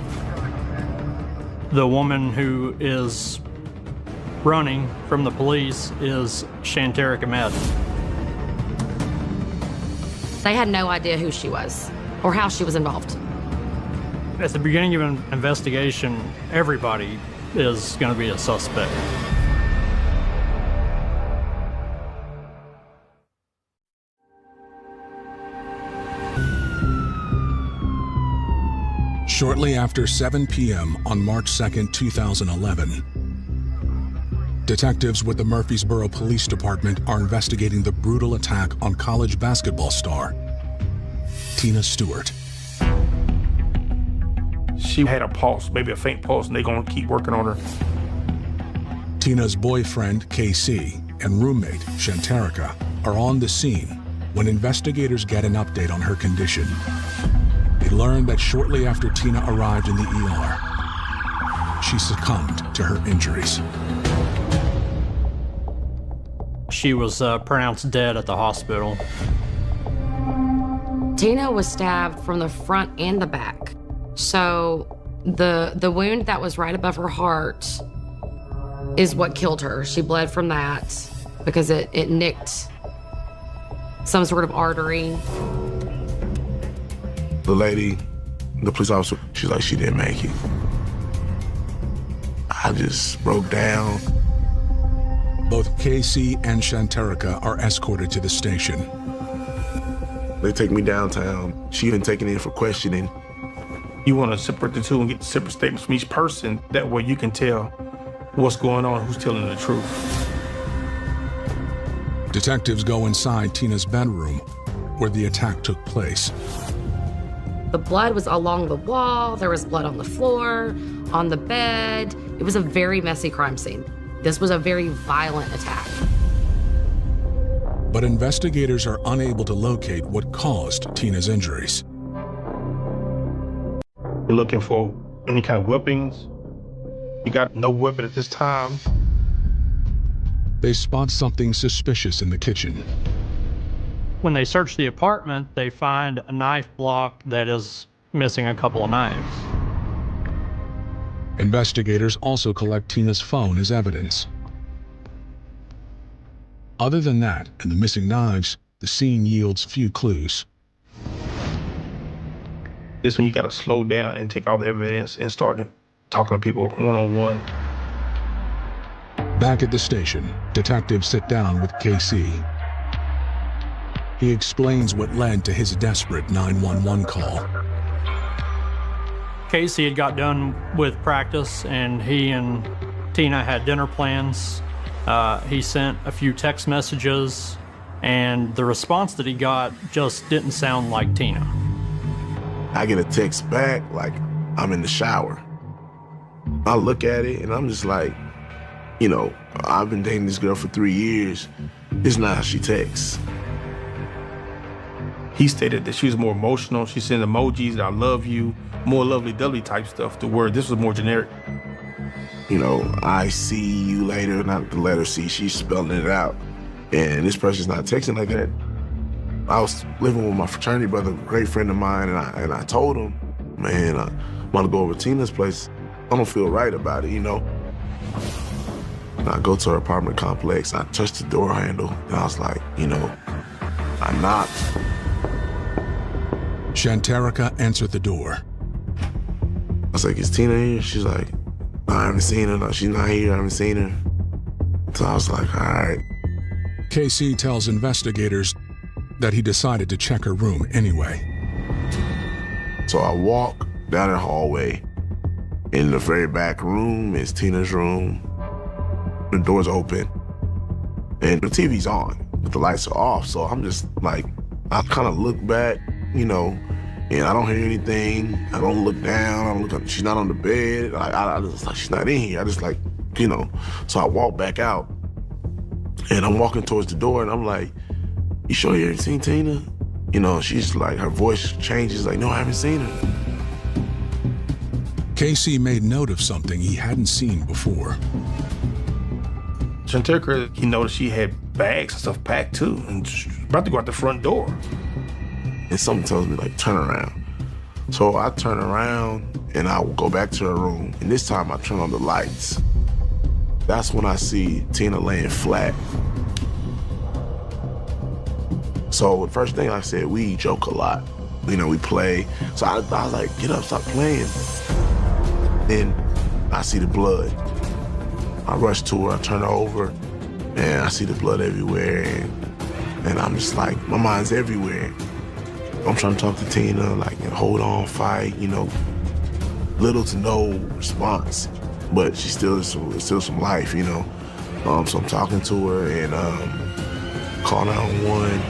The woman who is running from the police is Shanterica Madden. They had no idea who she was or how she was involved. At the beginning of an investigation, everybody is going to be a suspect. Shortly after 7 p.m. on March 2nd, 2011, detectives with the Murfreesboro Police Department are investigating the brutal attack on college basketball star Tina Stewart. She had a pulse, maybe a faint pulse, and they're going to keep working on her. Tina's boyfriend, KC, and roommate, Shanterica, are on the scene when investigators get an update on her condition. They learn that shortly after Tina arrived in the ER, she succumbed to her injuries. She was pronounced dead at the hospital. Tina was stabbed from the front and the back. So the wound that was right above her heart is what killed her. She bled from that because it nicked some sort of artery. The lady, the police officer, she's like, she didn't make it. I just broke down. Both Casey and Shanterica are escorted to the station. They take me downtown. She even taken in for questioning. You want to separate the two and get separate statements from each person. That way you can tell what's going on, who's telling the truth. Detectives go inside Tina's bedroom, where the attack took place. The blood was along the wall. There was blood on the floor, on the bed. It was a very messy crime scene. This was a very violent attack. But investigators are unable to locate what caused Tina's injuries. You're looking for any kind of weapons. You got no weapon at this time. They spot something suspicious in the kitchen. When they search the apartment, they find a knife block that is missing a couple of knives. Investigators also collect Tina's phone as evidence. Other than that and the missing knives, the scene yields few clues. This is when you gotta slow down and take all the evidence and start talking to people one-on-one. Back at the station, detectives sit down with KC. He explains what led to his desperate 911 call. Casey had got done with practice, and he and Tina had dinner plans. He sent a few text messages, and the response that he got just didn't sound like Tina. I get a text back like I'm in the shower. I look at it and I'm just like, you know, I've been dating this girl for 3 years. It's not how she texts. He stated that she was more emotional. She sent emojis, I love you, more lovely-dovey type stuff, to where this was more generic. You know, I see you later, not the letter C, she's spelling it out. And this person's not texting like that. I was living with my fraternity brother, a great friend of mine, and I told him, man, I want to go over to Tina's place. I don't feel right about it, you know? And I go to her apartment complex, I touch the door handle, and I was like, you know, I knocked. Shanterica answered the door. I was like, is Tina here? She's like, I haven't seen her. No, she's not here, I haven't seen her. So I was like, all right. KC tells investigators that he decided to check her room anyway. So I walk down the hallway. In the very back room is Tina's room. The door's open, and the TV's on, but the lights are off. So I'm just like, I kind of look back, you know, and I don't hear anything. I don't look down. I don't look up. She's not on the bed. I just like, she's not in here. I just like, you know. So I walk back out, and I'm walking towards the door, and I'm like, you sure you haven't seen Tina? You know, she's like, her voice changes, like, no, I haven't seen her. Casey made note of something he hadn't seen before. Shanterica, he noticed she had bags and stuff packed too, and about to go out the front door. And something tells me, like, turn around. So I turn around, and I will go back to her room, and this time I turn on the lights. That's when I see Tina laying flat. So the first thing I said, we joke a lot. You know, we play. So I was like, get up, stop playing. Then I see the blood. I rush to her, I turn her over, and I see the blood everywhere. And I'm just like, my mind's everywhere. I'm trying to talk to Tina, like, hold on, fight, you know. Little to no response, but she still some life, you know. So I'm talking to her and call 911.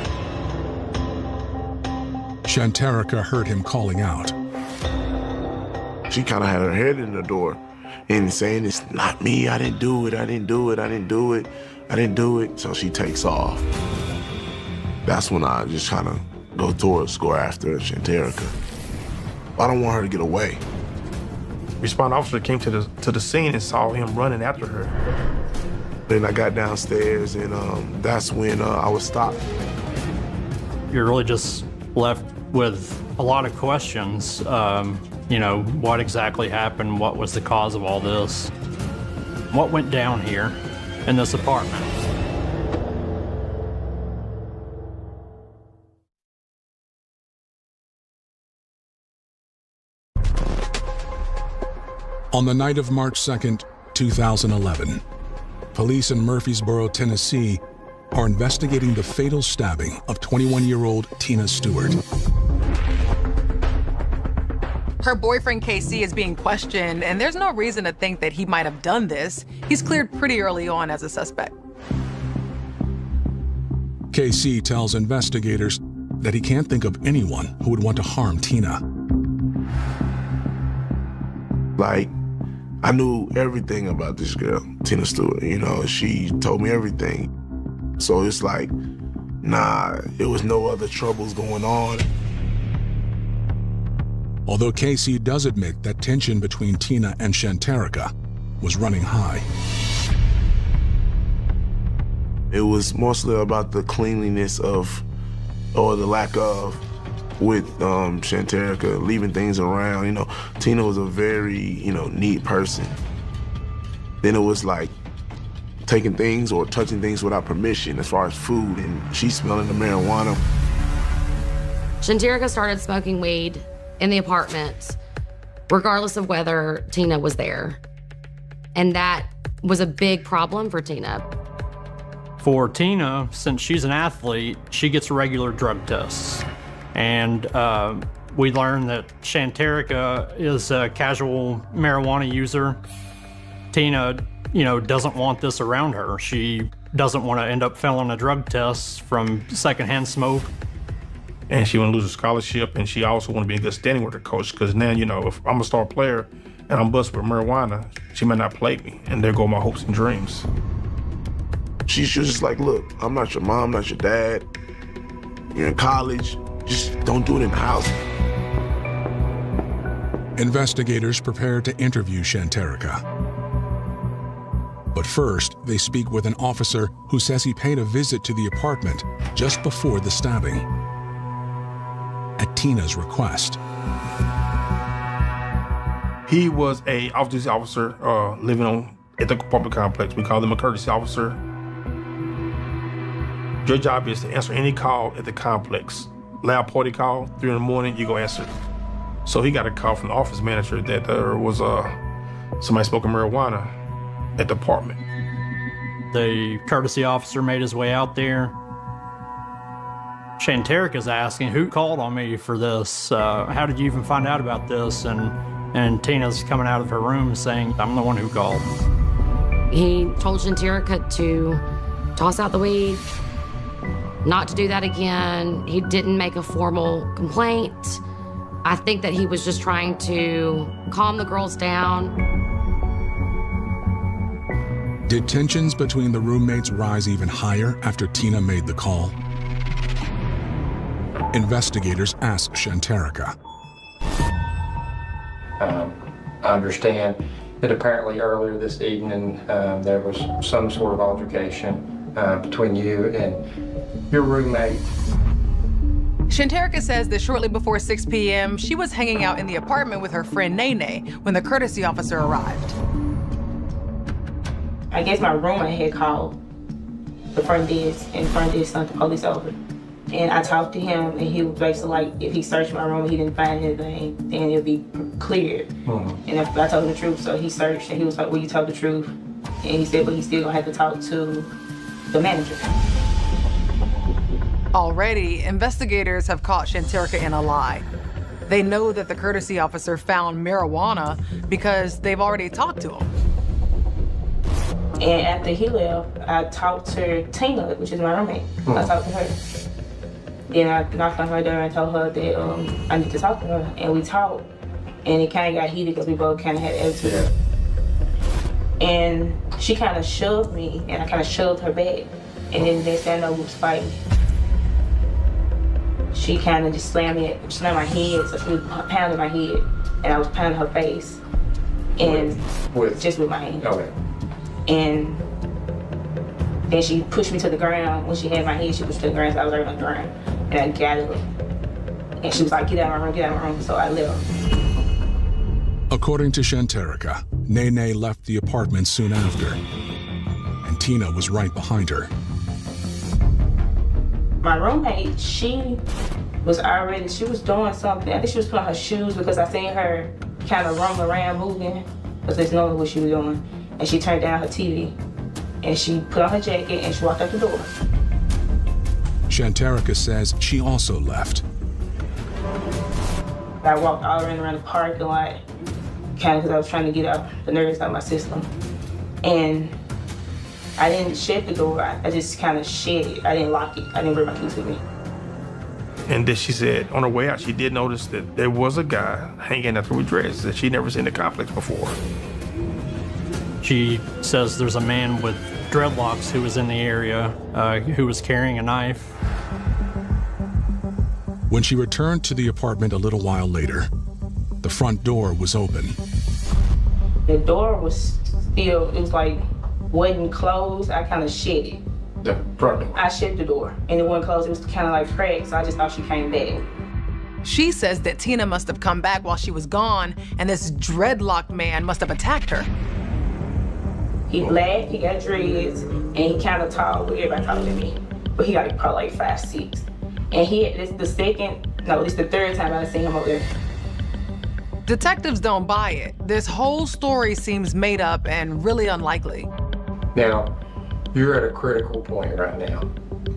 Shanterica heard him calling out. She kind of had her head in the door and saying, it's not me, I didn't do it, I didn't do it, I didn't do it, I didn't do it. So she takes off. That's when I just kind of go towards, go after Shanterica. I don't want her to get away. Responding officer came to the scene and saw him running after her. Then I got downstairs, and that's when I was stopped. You're really just left with a lot of questions. You know, what exactly happened? What was the cause of all this? What went down here in this apartment? On the night of March 2nd, 2011, police in Murfreesboro, Tennessee, are investigating the fatal stabbing of 21-year-old Tina Stewart. Her boyfriend, KC, is being questioned, and there's no reason to think that he might have done this. He's cleared pretty early on as a suspect. KC tells investigators that he can't think of anyone who would want to harm Tina. Like, I knew everything about this girl, Tina Stewart. You know, she told me everything. So it's like, nah, there was no other troubles going on. Although KC does admit that tension between Tina and Shanterica was running high. It was mostly about the cleanliness of, or the lack of, with Shanterica, leaving things around. You know, Tina was a very, you know, neat person. Then it was like taking things or touching things without permission as far as food, and she smelling the marijuana. Shanterica started smoking weed in the apartment, regardless of whether Tina was there. And that was a big problem for Tina. For Tina, since she's an athlete, she gets regular drug tests. And we learned that Shanterica is a casual marijuana user. Tina, you know, doesn't want this around her. She doesn't want to end up failing a drug test from secondhand smoke. And she want to lose her scholarship, and she also want to be in good standing with her coach, because now, you know, if I'm a star player and I'm busted with marijuana, she might not play me, and there go my hopes and dreams. She's just like, look, I'm not your mom, not your dad. You're in college, just don't do it in the house. Investigators prepare to interview Shanterica. But first, they speak with an officer who says he paid a visit to the apartment just before the stabbing, at Tina's request. He was a off-duty officer living at the apartment complex. We call him a courtesy officer. Your job is to answer any call at the complex. Loud party call, 3 in the morning, you go answer. So he got a call from the office manager that there was somebody smoking marijuana at the apartment. The courtesy officer made his way out there. Shanterica's asking, who called on me for this? How did you even find out about this? And Tina's coming out of her room saying, I'm the one who called. He told Shanterica to toss out the weed, not to do that again. He didn't make a formal complaint. I think that he was just trying to calm the girls down. Did tensions between the roommates rise even higher after Tina made the call? Investigators ask Shanterica. I understand that apparently earlier this evening there was some sort of altercation between you and your roommate. Shanterica says that shortly before 6 p.m., she was hanging out in the apartment with her friend Nene when the courtesy officer arrived. I guess my roommate had called the front desk, and the front desk sent the police over. And I talked to him, and he was basically like, if he searched my room and he didn't find anything, then it'll be cleared. And if I told him the truth, so he searched, and he was like, well, you told the truth. And he said, but he's still gonna have to talk to the manager. Already, investigators have caught Shanterica in a lie. They know that the courtesy officer found marijuana because they've already talked to him. And after he left, I talked to Tina, which is my roommate. I talked to her. Then I knocked on her door and told her that I need to talk to her. And we talked. And it kind of got heated because we both kind of had attitude. And she kind of shoved me, and I kind of shoved her back. And then the next thing I know, we was fighting. She kind of just slammed my head, so she was pounding my head, and I was pounding her face. And just with my hand. Okay. And then she pushed me to the ground. When she had my head, she pushed me to the ground, so I was right on the ground. And I got her. And she was like, get out of my room, get out of my room. So I left. According to Shanterica, Nene left the apartment soon after, and Tina was right behind her. My roommate, she was doing something. I think she was putting on her shoes because I seen her kind of roam around moving, because there's no what she was doing. And she turned down her TV, and she put on her jacket, and she walked out the door. Shanterica says she also left. I walked all around the parking lot, kind of because I was trying to get out the nerves out of my system. And I didn't shut the door, I just kind of shut it. I didn't lock it, I didn't bring my keys with me. And then she said on her way out, she did notice that there was a guy hanging after we dressed that she'd never seen the complex before. She says there's a man with dreadlocks who was in the area, who was carrying a knife. When she returned to the apartment a little while later, the front door was open. The door was still, it was like, wasn't closed. I kind of shut it. The front door? I shut the door, and it wasn't closed. It was kind of like cracked, so I just thought she came back. She says that Tina must have come back while she was gone, and this dreadlocked man must have attacked her. He black, he got dreads, and he kind of tall, but everybody taller than me. But he got probably like 5'6". And this is the third time I've seen him over there. Detectives don't buy it. This whole story seems made up and really unlikely. Now, you're at a critical point right now,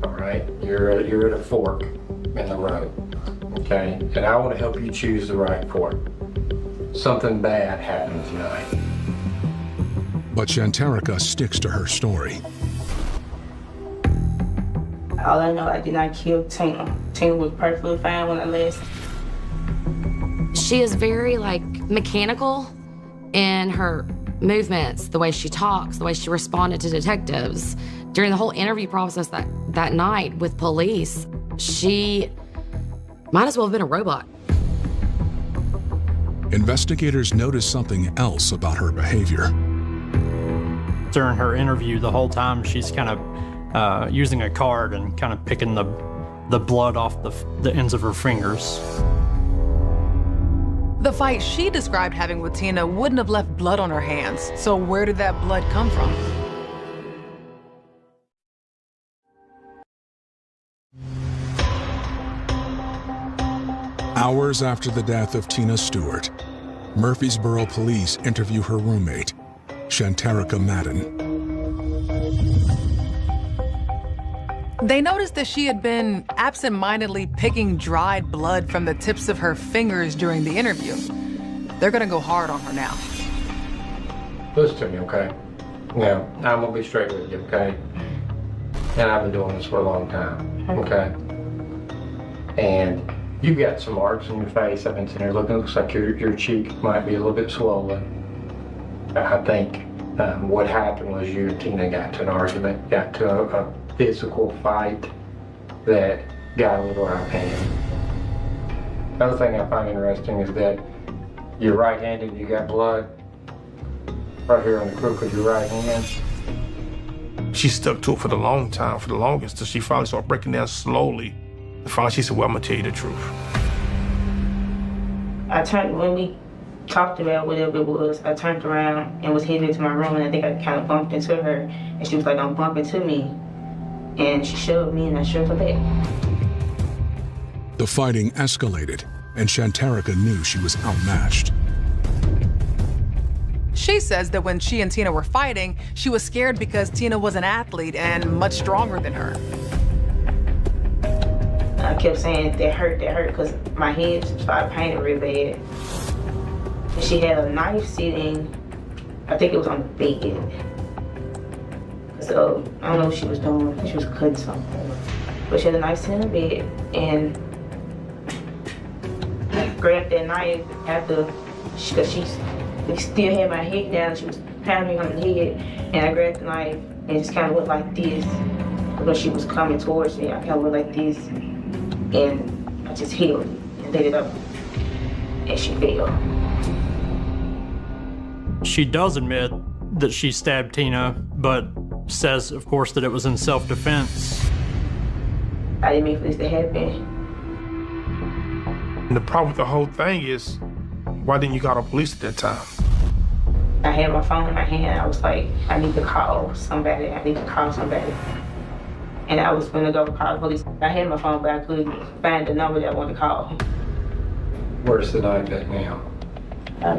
all right? You're at a fork in the road, okay? And I want to help you choose the right fork. Something bad happened tonight. But Shanterica sticks to her story. All I know, I did not kill Tina. Tina was perfectly fine when I left. She is very, mechanical in her movements, the way she talks, the way she responded to detectives. During the whole interview process that night with police, she might as well have been a robot. Investigators noticed something else about her behavior. During her interview, the whole time she's kind of using a card and kind of picking the blood off the ends of her fingers. The fight she described having with Tina wouldn't have left blood on her hands, so where did that blood come from? Hours after the death of Tina Stewart, Murfreesboro police interview her roommate, Shanterica Madden. They noticed that she had been absent-mindedly picking dried blood from the tips of her fingers during the interview. They're gonna go hard on her now. Listen to me, okay? Now, I'm gonna be straight with you, okay? And I've been doing this for a long time, okay? And you've got some marks on your face. I've been sitting here looking. It looks like your cheek might be a little bit swollen. I think what happened was you and Tina got to an argument, got to a physical fight that got a little out of hand. Another thing I find interesting is that you're right-handed, you got blood right here on the crook of your right hand. She stuck to it for the longest, till she finally started breaking down slowly. And finally she said, well, I'm gonna tell you the truth. When we talked about whatever it was, I turned around and was heading into my room, and I think I kind of bumped into her, and she was like, don't bump into me. And she shoved me, and I shoved her back. The fighting escalated, and Shanterica knew she was outmatched. She says that when she and Tina were fighting, she was scared because Tina was an athlete and much stronger than her. I kept saying, that hurt, because my head started paining real bad. And she had a knife sitting, I think it was on the bed. So, I don't know what she was doing. She was cutting something. But she had a knife sitting in the bed, and I grabbed that knife after, because she still had my head down. She was pounding me on the head, and I grabbed the knife and just kind of went like this. When she was coming towards me, I kind of went like this, and I just hit her and let it up, and she fell. She does admit that she stabbed Tina, but says, of course, that it was in self-defense. I didn't mean for this to happen. And the problem with the whole thing is, why didn't you call the police at that time? I had my phone in my hand. I was like, I need to call somebody. I need to call somebody. And I was gonna go call the police. I had my phone, but I couldn't find the number that I wanted to call. Where's the knife at now? I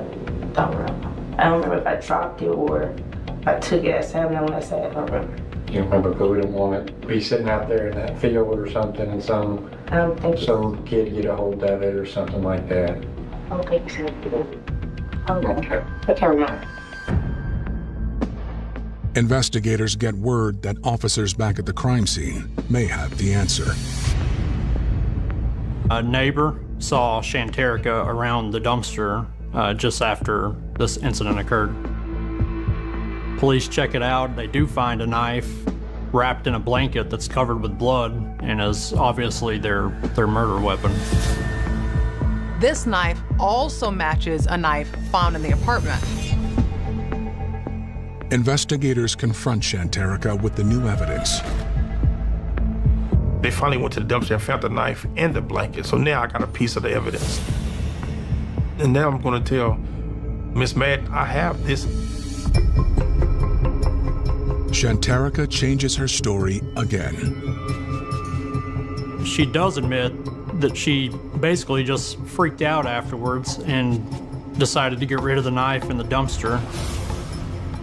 don't remember. I don't remember if I dropped it or if I took it outside when I went outside. I don't remember. You remember who didn't want it? Be sitting out there in that field or something and some kid get a hold of it or something like that. I don't think so. Okay. I can't remember. Investigators get word that officers back at the crime scene may have the answer. A neighbor saw Shanterica around the dumpster just after this incident occurred. Police check it out. They do find a knife wrapped in a blanket that's covered with blood and is obviously their murder weapon. This knife also matches a knife found in the apartment. Investigators confront Shanterica with the new evidence. They finally went to the dumpster and found the knife and the blanket. So now I got a piece of the evidence. And now I'm gonna tell Miss Madden, I have this. Shanterica changes her story again. She does admit that she basically just freaked out afterwards and decided to get rid of the knife in the dumpster.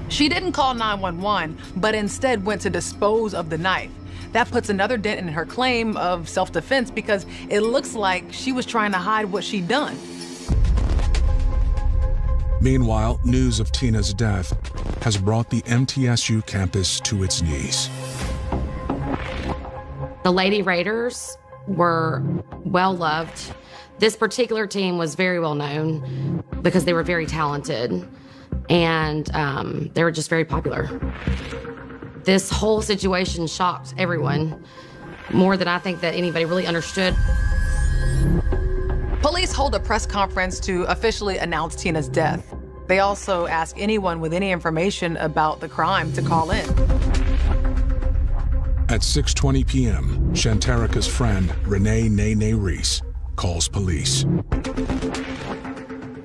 She didn't call 911, but instead went to dispose of the knife. That puts another dent in her claim of self-defense because it looks like she was trying to hide what she'd done. Meanwhile, news of Tina's death has brought the MTSU campus to its knees. The Lady Raiders were well loved. This particular team was very well known because they were very talented and they were just very popular. This whole situation shocked everyone more than I think that anybody really understood. Police hold a press conference to officially announce Tina's death. They also ask anyone with any information about the crime to call in. At 6:20 p.m., Shanterica's friend, Renee Nene Reese, calls police.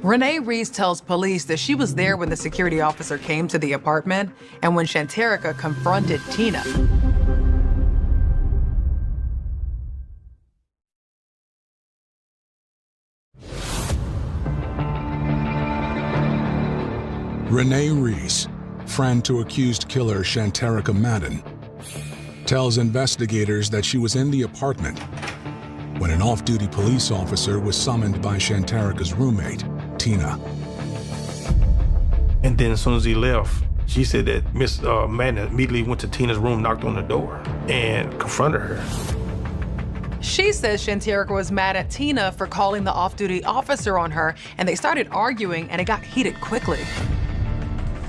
Renee Reese tells police that she was there when the security officer came to the apartment and when Shanterica confronted Tina. Renee Reese, friend to accused killer Shanterica Madden, tells investigators that she was in the apartment when an off-duty police officer was summoned by Shanterica's roommate, Tina. And then as soon as he left, she said that Miss Madden immediately went to Tina's room, knocked on the door, and confronted her. She says Shanterica was mad at Tina for calling the off-duty officer on her, and they started arguing, and it got heated quickly.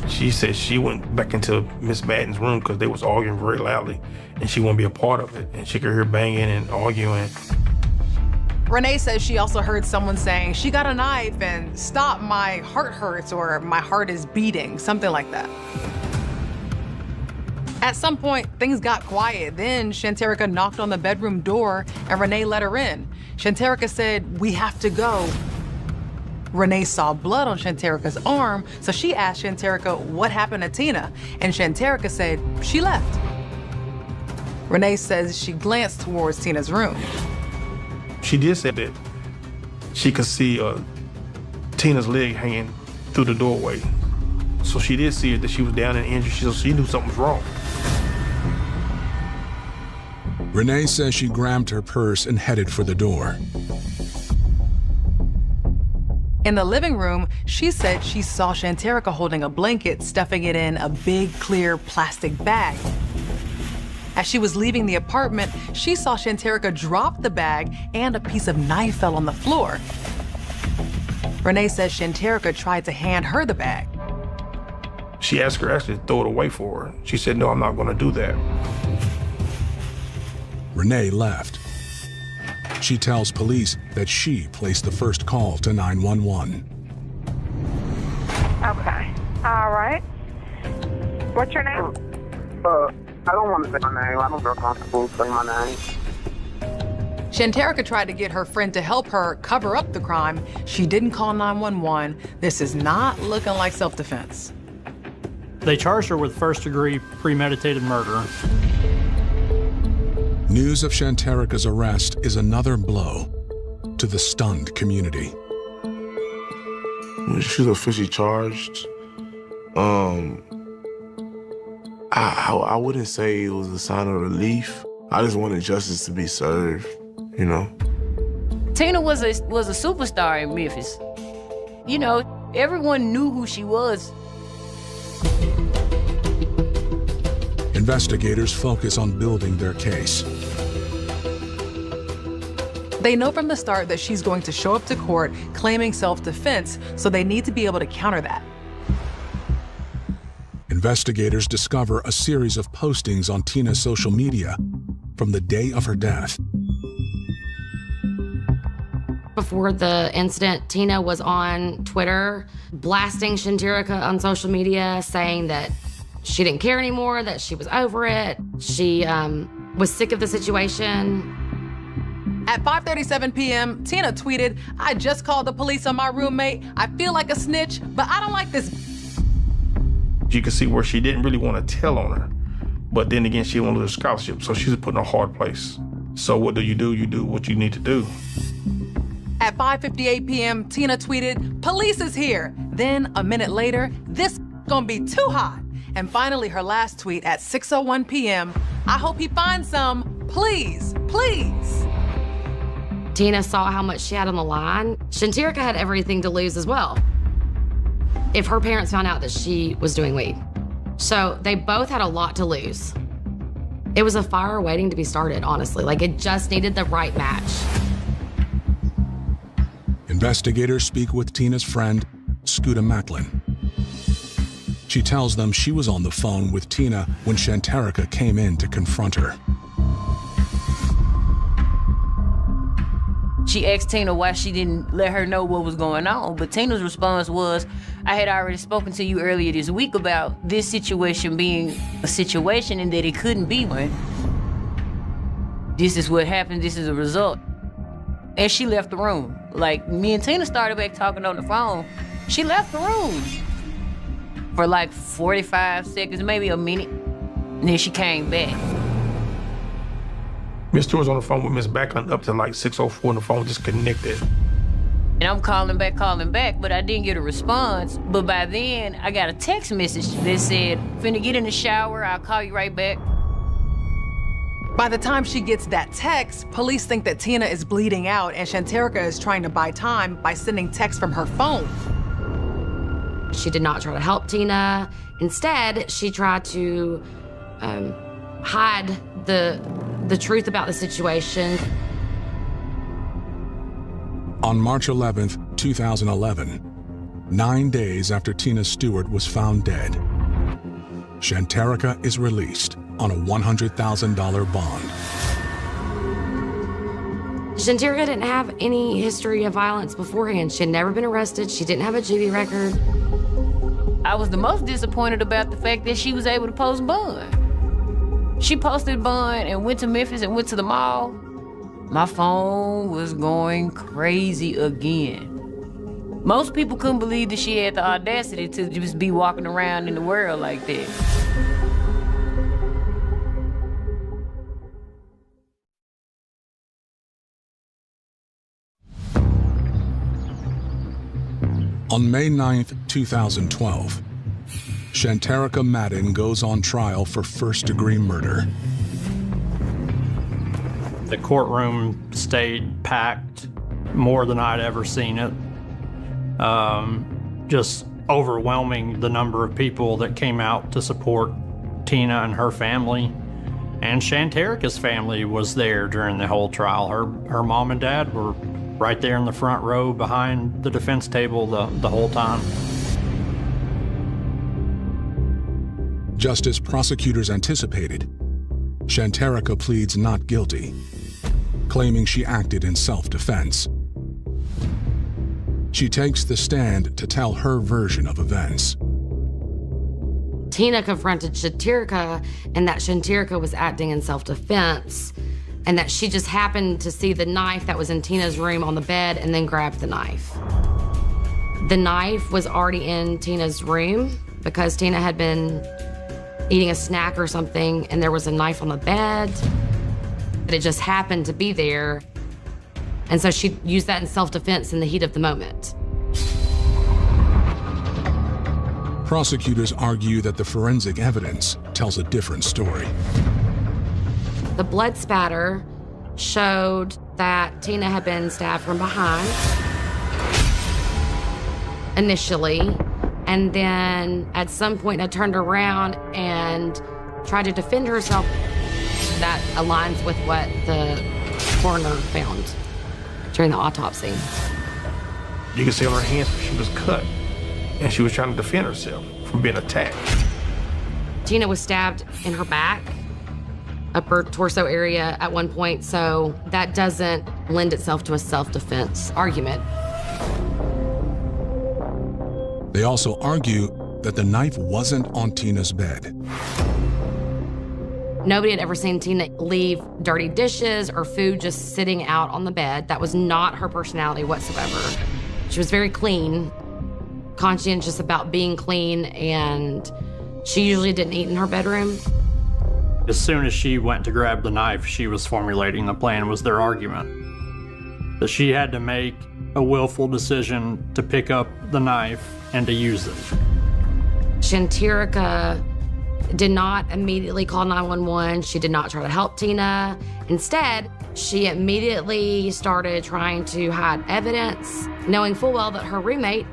She said she went back into Miss Madden's room because they was arguing very loudly, and she wouldn't be a part of it, and she could hear banging and arguing. Renee says she also heard someone saying, "She got a knife," and "Stop, my heart hurts," or "My heart is beating," something like that. At some point, things got quiet. Then Shanterica knocked on the bedroom door and Renee let her in. Shanterica said, "We have to go." Renee saw blood on Shanterica's arm, so she asked Shanterica what happened to Tina, and Shanterica said she left. Renee says she glanced towards Tina's room. She did say that she could see Tina's leg hanging through the doorway. So she did see it, that she was down and injured, so she knew something was wrong. Renee says she grabbed her purse and headed for the door. In the living room, she said she saw Shanterica holding a blanket, stuffing it in a big, clear plastic bag. As she was leaving the apartment, she saw Shanterica drop the bag and a piece of knife fell on the floor. Renee says Shanterica tried to hand her the bag. She asked her actually to throw it away for her. She said, "No, I'm not gonna do that." Renee left. She tells police that she placed the first call to 911. Okay. All right. What's your name? I don't want to say my name. I don't feel comfortable saying my name. Shanterica tried to get her friend to help her cover up the crime. She didn't call 911. This is not looking like self-defense. They charged her with first-degree premeditated murder. News of Shanterica's arrest is another blow to the stunned community. When she was officially charged, I wouldn't say it was a sign of relief. I just wanted justice to be served, you know? Tina was a superstar in Memphis. You know, everyone knew who she was. Investigators focus on building their case. They know from the start that she's going to show up to court claiming self-defense, so they need to be able to counter that. Investigators discover a series of postings on Tina's social media from the day of her death. Before the incident, Tina was on Twitter blasting Shanterica on social media, saying that she didn't care anymore, that she was over it. She was sick of the situation. At 5:37 p.m., Tina tweeted, "I just called the police on my roommate. I feel like a snitch, but I don't like this." You could see where she didn't really want to tell on her. But then again, she didn't want to lose her scholarship, so she was put in a hard place. So what do? You do what you need to do. At 5:58 p.m., Tina tweeted, "Police is here." Then, a minute later, "This gonna be too hot." And finally, her last tweet at 6:01 p.m., "I hope he finds some, please, please." Tina saw how much she had on the line. Shanterica had everything to lose as well if her parents found out that she was doing weed. So they both had a lot to lose. It was a fire waiting to be started, honestly. Like, it just needed the right match. Investigators speak with Tina's friend, Scooter Macklin. She tells them she was on the phone with Tina when Shanterica came in to confront her. She asked Tina why she didn't let her know what was going on, but Tina's response was, "I had already spoken to you earlier this week about this situation being a situation and that it couldn't be one. This is what happened, this is the result." And she left the room. Like, me and Tina started back talking on the phone. She left the room for like 45 seconds, maybe a minute, and then she came back. Miss Stewart was on the phone with Miss Backlund up to like 6:04 and the phone just connected. And I'm calling back, but I didn't get a response. But by then, I got a text message that said, "Finna get in the shower, I'll call you right back." By the time she gets that text, police think that Tina is bleeding out and Shanterica is trying to buy time by sending texts from her phone. She did not try to help Tina. Instead, she tried to hide the truth about the situation. On March 11th, 2011, 9 days after Tina Stewart was found dead, Shanterica is released on a $100,000 bond. Shanterica didn't have any history of violence beforehand. She had never been arrested. She didn't have a juvie record. I was the most disappointed about the fact that she was able to post bond. She posted bond and went to Memphis and went to the mall. My phone was going crazy again. Most people couldn't believe that she had the audacity to just be walking around in the world like that. On May 9th, 2012, Shanterica Madden goes on trial for first-degree murder. The courtroom stayed packed more than I'd ever seen it. Just overwhelming the number of people that came out to support Tina and her family. And Shanterica's family was there during the whole trial. Her mom and dad were right there in the front row behind the defense table the whole time. Just as prosecutors anticipated, Shanterica pleads not guilty, claiming she acted in self-defense. She takes the stand to tell her version of events. Tina confronted Shanterica and that Shanterica was acting in self-defense. and that she just happened to see the knife that was in Tina's room on the bed and then grabbed the knife. The knife was already in Tina's room because Tina had been eating a snack or something, and there was a knife on the bed. It just happened to be there. And so she used that in self-defense in the heat of the moment. Prosecutors argue that the forensic evidence tells a different story. The blood spatter showed that Tina had been stabbed from behind initially, and then at some point had turned around and tried to defend herself. That aligns with what the coroner found during the autopsy. You can see on her hands she was cut, and she was trying to defend herself from being attacked. Tina was stabbed in her back, upper torso area at one point, so that doesn't lend itself to a self-defense argument. They also argue that the knife wasn't on Tina's bed. Nobody had ever seen Tina leave dirty dishes or food just sitting out on the bed. That was not her personality whatsoever. She was very clean, conscientious about being clean, and she usually didn't eat in her bedroom. As soon as she went to grab the knife, she was formulating the plan, was their argument. That she had to make a willful decision to pick up the knife and to use it. Shanterica did not immediately call 911. She did not try to help Tina. Instead, she immediately started trying to hide evidence, knowing full well that her roommate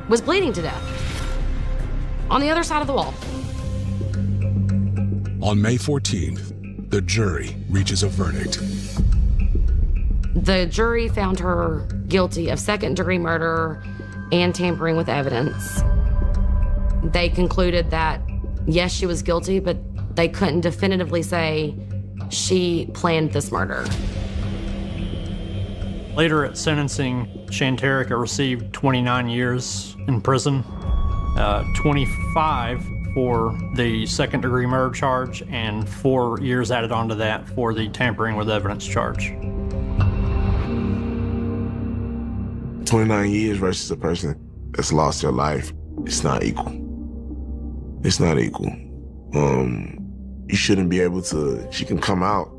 was bleeding to death on the other side of the wall. On May 14th, the jury reaches a verdict. The jury found her guilty of second-degree murder and tampering with evidence. They concluded that, yes, she was guilty, but they couldn't definitively say she planned this murder. Later at sentencing, Shanterica received 29 years in prison, 25 for the second-degree murder charge, and 4 years added onto that for the tampering with evidence charge. 29 years versus a person that's lost their life, it's not equal. It's not equal. You shouldn't be able to, she can come out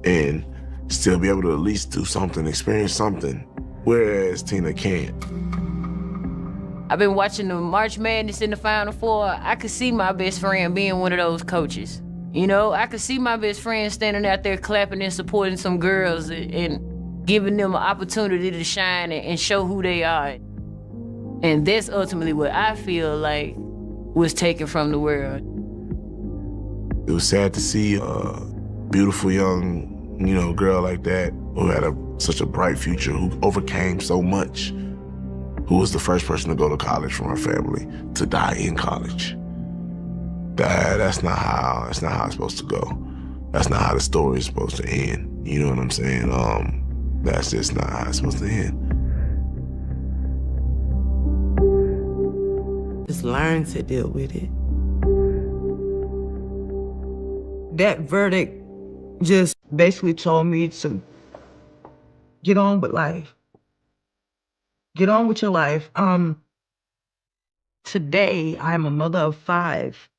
and still be able to at least do something, experience something, whereas Tina can't. I've been watching the March Madness in the Final Four. I could see my best friend being one of those coaches. You know, I could see my best friend standing out there clapping and supporting some girls and giving them an opportunity to shine and show who they are. And that's ultimately what I feel like was taken from the world. It was sad to see a beautiful young, girl like that who had such a bright future, who overcame so much, who was the first person to go to college from her family, to die in college. That's not how it's supposed to go. That's not how the story is supposed to end. You know what I'm saying? That's just not how it's supposed to end. Just learn to deal with it. That verdict just basically told me to get on with life. Get on with your life. Today, I'm a mother of 5.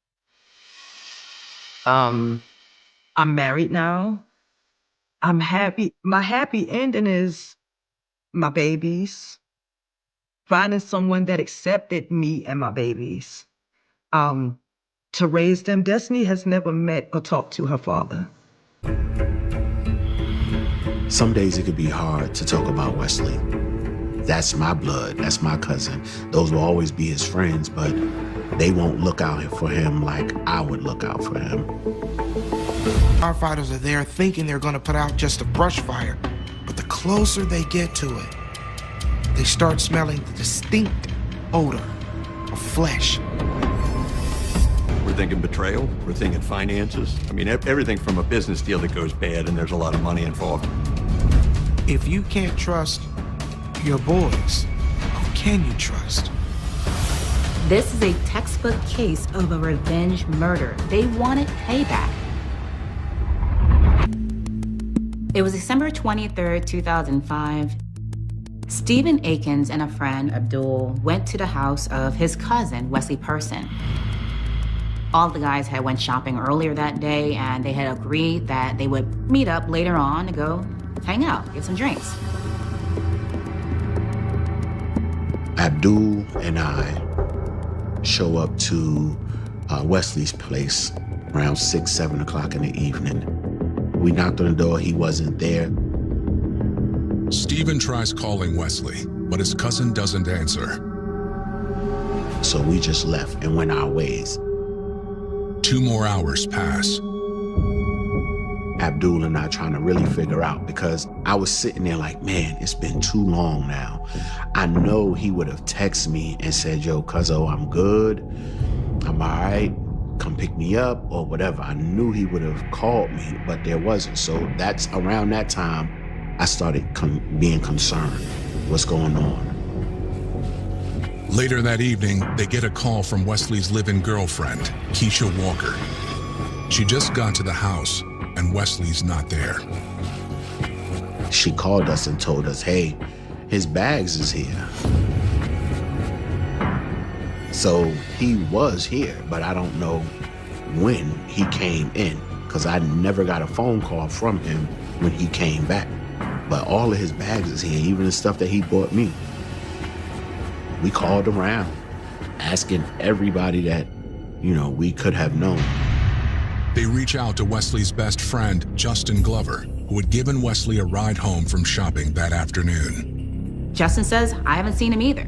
I'm married now. I'm happy. My happy ending is my babies. Finding someone that accepted me and my babies. To raise them. Destiny has never met or talked to her father. Some days it could be hard to talk about Wesley. That's my blood, that's my cousin. Those will always be his friends, but they won't look out for him like I would look out for him. Firefighters are there thinking they're gonna put out just a brush fire, but the closer they get to it, they start smelling the distinct odor of flesh. We're thinking betrayal, we're thinking finances. I mean, everything from a business deal that goes bad and there's a lot of money involved. If you can't trust your boys, who can you trust? This is a textbook case of a revenge murder. They wanted payback. It was December 23rd, 2005. Stephen Akins and a friend, Abdul, went to the house of his cousin, Wesley Person. All the guys had went shopping earlier that day, and they had agreed that they would meet up later on to go hang out, get some drinks. Abdul and I show up to Wesley's place around 6, 7 o'clock in the evening. We knocked on the door, he wasn't there. Stephen tries calling Wesley, but his cousin doesn't answer. So we just left and went our ways. 2 more hours pass. Abdul and I trying to really figure out, because I was sitting there like, man, it's been too long now. I know he would have texted me and said, yo, cuzzo, I'm good. I'm all right. Come pick me up or whatever. I knew he would have called me, but there wasn't. So that's around that time I started being concerned. What's going on? Later that evening, they get a call from Wesley's live-in girlfriend, Keisha Walker. She just got to the house, and Wesley's not there. She called us and told us, hey, his bags is here. So he was here, but I don't know when he came in, because I never got a phone call from him when he came back. But all of his bags is here, even the stuff that he bought me. We called around, asking everybody that, we could have known. They reach out to Wesley's best friend, Justin Glover, who had given Wesley a ride home from shopping that afternoon. Justin says, I haven't seen him either.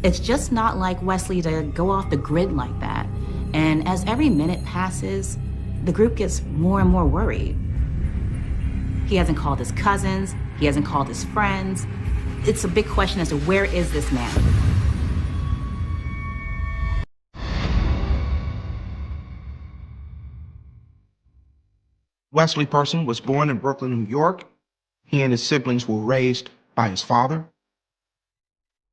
It's just not like Wesley to go off the grid like that. And as every minute passes, the group gets more and more worried. He hasn't called his cousins, he hasn't called his friends. It's a big question as to where is this man? Wesley Person was born in Brooklyn, New York. He and his siblings were raised by his father.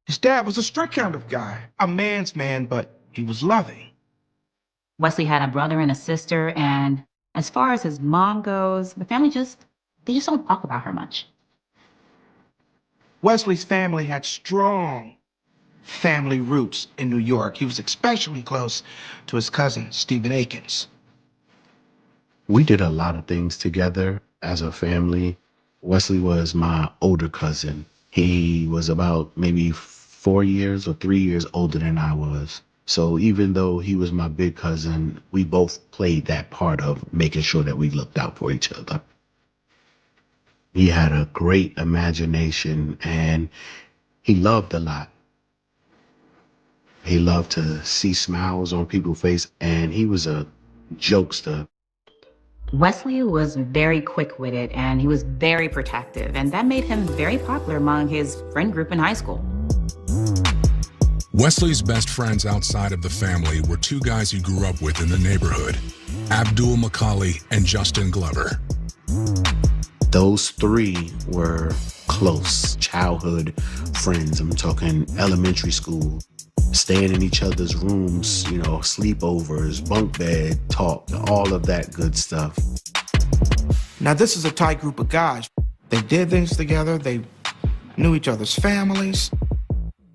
His dad was a strict kind of guy, a man's man, but he was loving. Wesley had a brother and a sister, and as far as his mom goes, the family they just don't talk about her much. Wesley's family had strong family roots in New York. He was especially close to his cousin, Stephen Akins. We did a lot of things together as a family. Wesley was my older cousin. He was about maybe 4 years or 3 years older than I was. So even though he was my big cousin, we both played that part of making sure that we looked out for each other. He had a great imagination and he loved a lot. He loved to see smiles on people's faces, and he was a jokester. Wesley was very quick-witted and he was very protective, and that made him very popular among his friend group in high school. Wesley's best friends outside of the family were 2 guys he grew up with in the neighborhood, Abdul McCauley and Justin Glover. Those 3 were close childhood friends. I'm talking elementary school, staying in each other's rooms, sleepovers, bunk bed talk, all of that good stuff. Now, this is a tight group of guys. They did things together. They knew each other's families.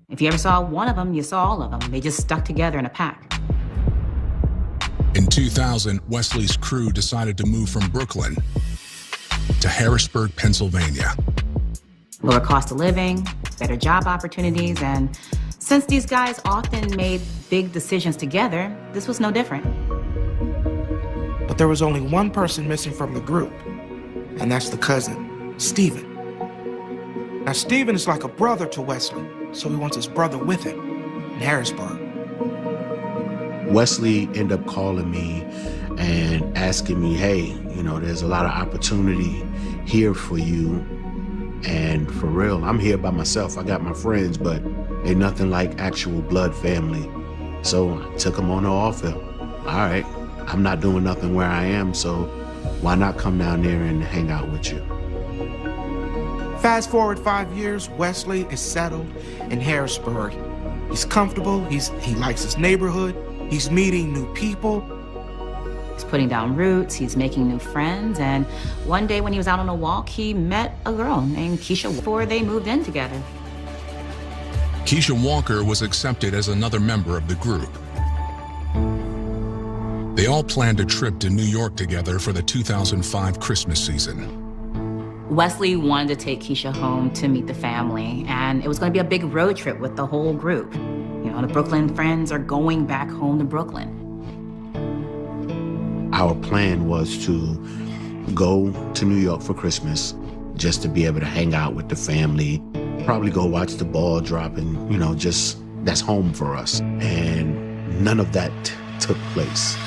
If you ever saw one of them, you saw all of them. They just stuck together in a pack. In 2000, Wesley's crew decided to move from Brooklyn to Harrisburg, Pennsylvania. Lower cost of living, better job opportunities, and since these guys often made big decisions together, this was no different. But there was only one person missing from the group, and that's the cousin, Stephen. Now, Stephen is like a brother to Wesley, so he wants his brother with him in Harrisburg. Wesley ended up calling me and asking me, hey, there's a lot of opportunity here for you. And for real, I'm here by myself. I got my friends, but ain't nothing like actual blood family. So I took him on the offer. All right, I'm not doing nothing where I am, so why not come down there and hang out with you? Fast forward 5 years, Wesley is settled in Harrisburg. He's comfortable, he likes his neighborhood, he's meeting new people. He's putting down roots, he's making new friends, and one day when he was out on a walk, he met a girl named Keisha before they moved in together. Keisha Walker was accepted as another member of the group. They all planned a trip to New York together for the 2005 Christmas season. Wesley wanted to take Keisha home to meet the family, and it was going to be a big road trip with the whole group. You know, the Brooklyn friends are going back home to Brooklyn. Our plan was to go to New York for Christmas, just to be able to hang out with the family, probably go watch the ball drop, and, you know, just, that's home for us. And none of that took place.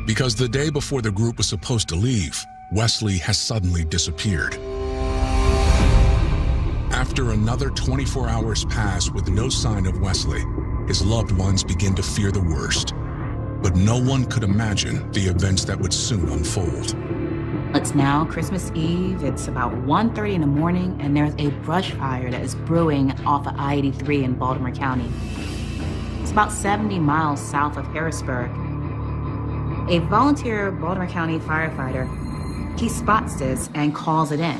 Because the day before the group was supposed to leave, Wesley has suddenly disappeared. After another 24 hours pass with no sign of Wesley, his loved ones begin to fear the worst. But no one could imagine the events that would soon unfold. It's now Christmas Eve. It's about 1:30 in the morning, and there's a brush fire that is brewing off of I-83 in Baltimore County. It's about 70 miles south of Harrisburg. A volunteer Baltimore County firefighter, he spots this and calls it in.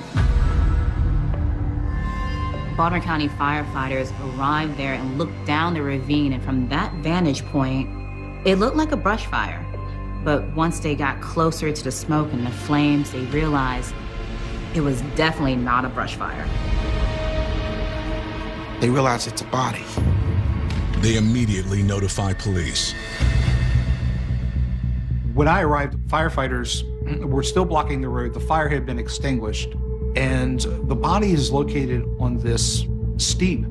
Baltimore County firefighters arrived there and looked down the ravine, and from that vantage point, it looked like a brush fire. But once they got closer to the smoke and the flames, they realized it was definitely not a brush fire. They realized it's a body. They immediately notify police. When I arrived, firefighters were still blocking the road. The fire had been extinguished, and the body is located on this steep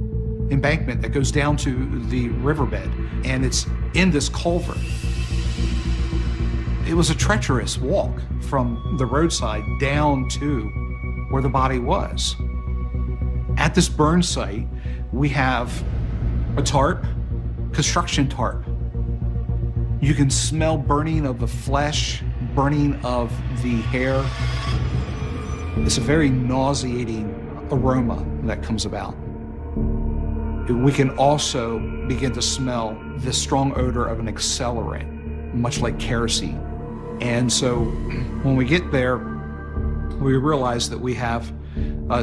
embankment that goes down to the riverbed, and it's in this culvert. It was a treacherous walk from the roadside down to where the body was. At this burn site, we have a tarp, construction tarp. You can smell burning of the flesh, burning of the hair. It's a very nauseating aroma that comes about. We can also begin to smell this strong odor of an accelerant, much like kerosene. And so when we get there, we realize that we have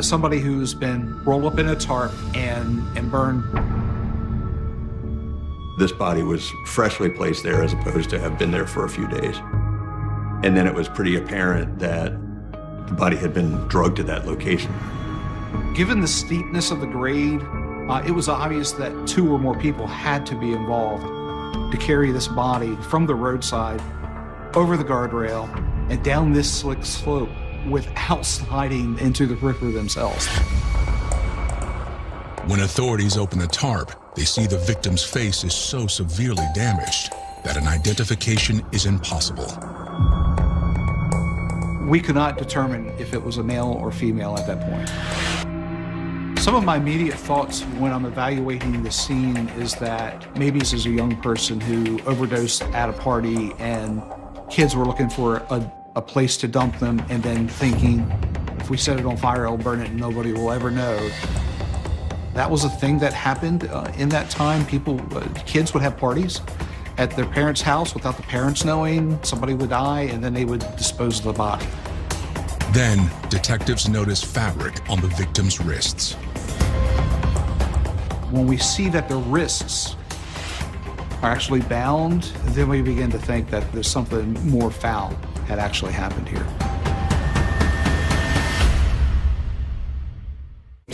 somebody who's been rolled up in a tarp and burned. This body was freshly placed there as opposed to have been there for a few days. And then it was pretty apparent that the body had been drugged to that location. Given the steepness of the grade, it was obvious that 2 or more people had to be involved to carry this body from the roadside over the guardrail and down this slick slope without sliding into the river themselves. When authorities open the tarp, they see the victim's face is so severely damaged that an identification is impossible. We could not determine if it was a male or female at that point. Some of my immediate thoughts when I'm evaluating the scene is that maybe this is a young person who overdosed at a party and kids were looking for a place to dump them, and then thinking, if we set it on fire, it'll burn it and nobody will ever know. That was a thing that happened in that time. Kids would have parties at their parents' house without the parents knowing. Somebody would die, and then they would dispose of the body. Then, detectives notice fabric on the victim's wrists. When we see that the wrists are actually bound, then we begin to think that there's something more foul had actually happened here.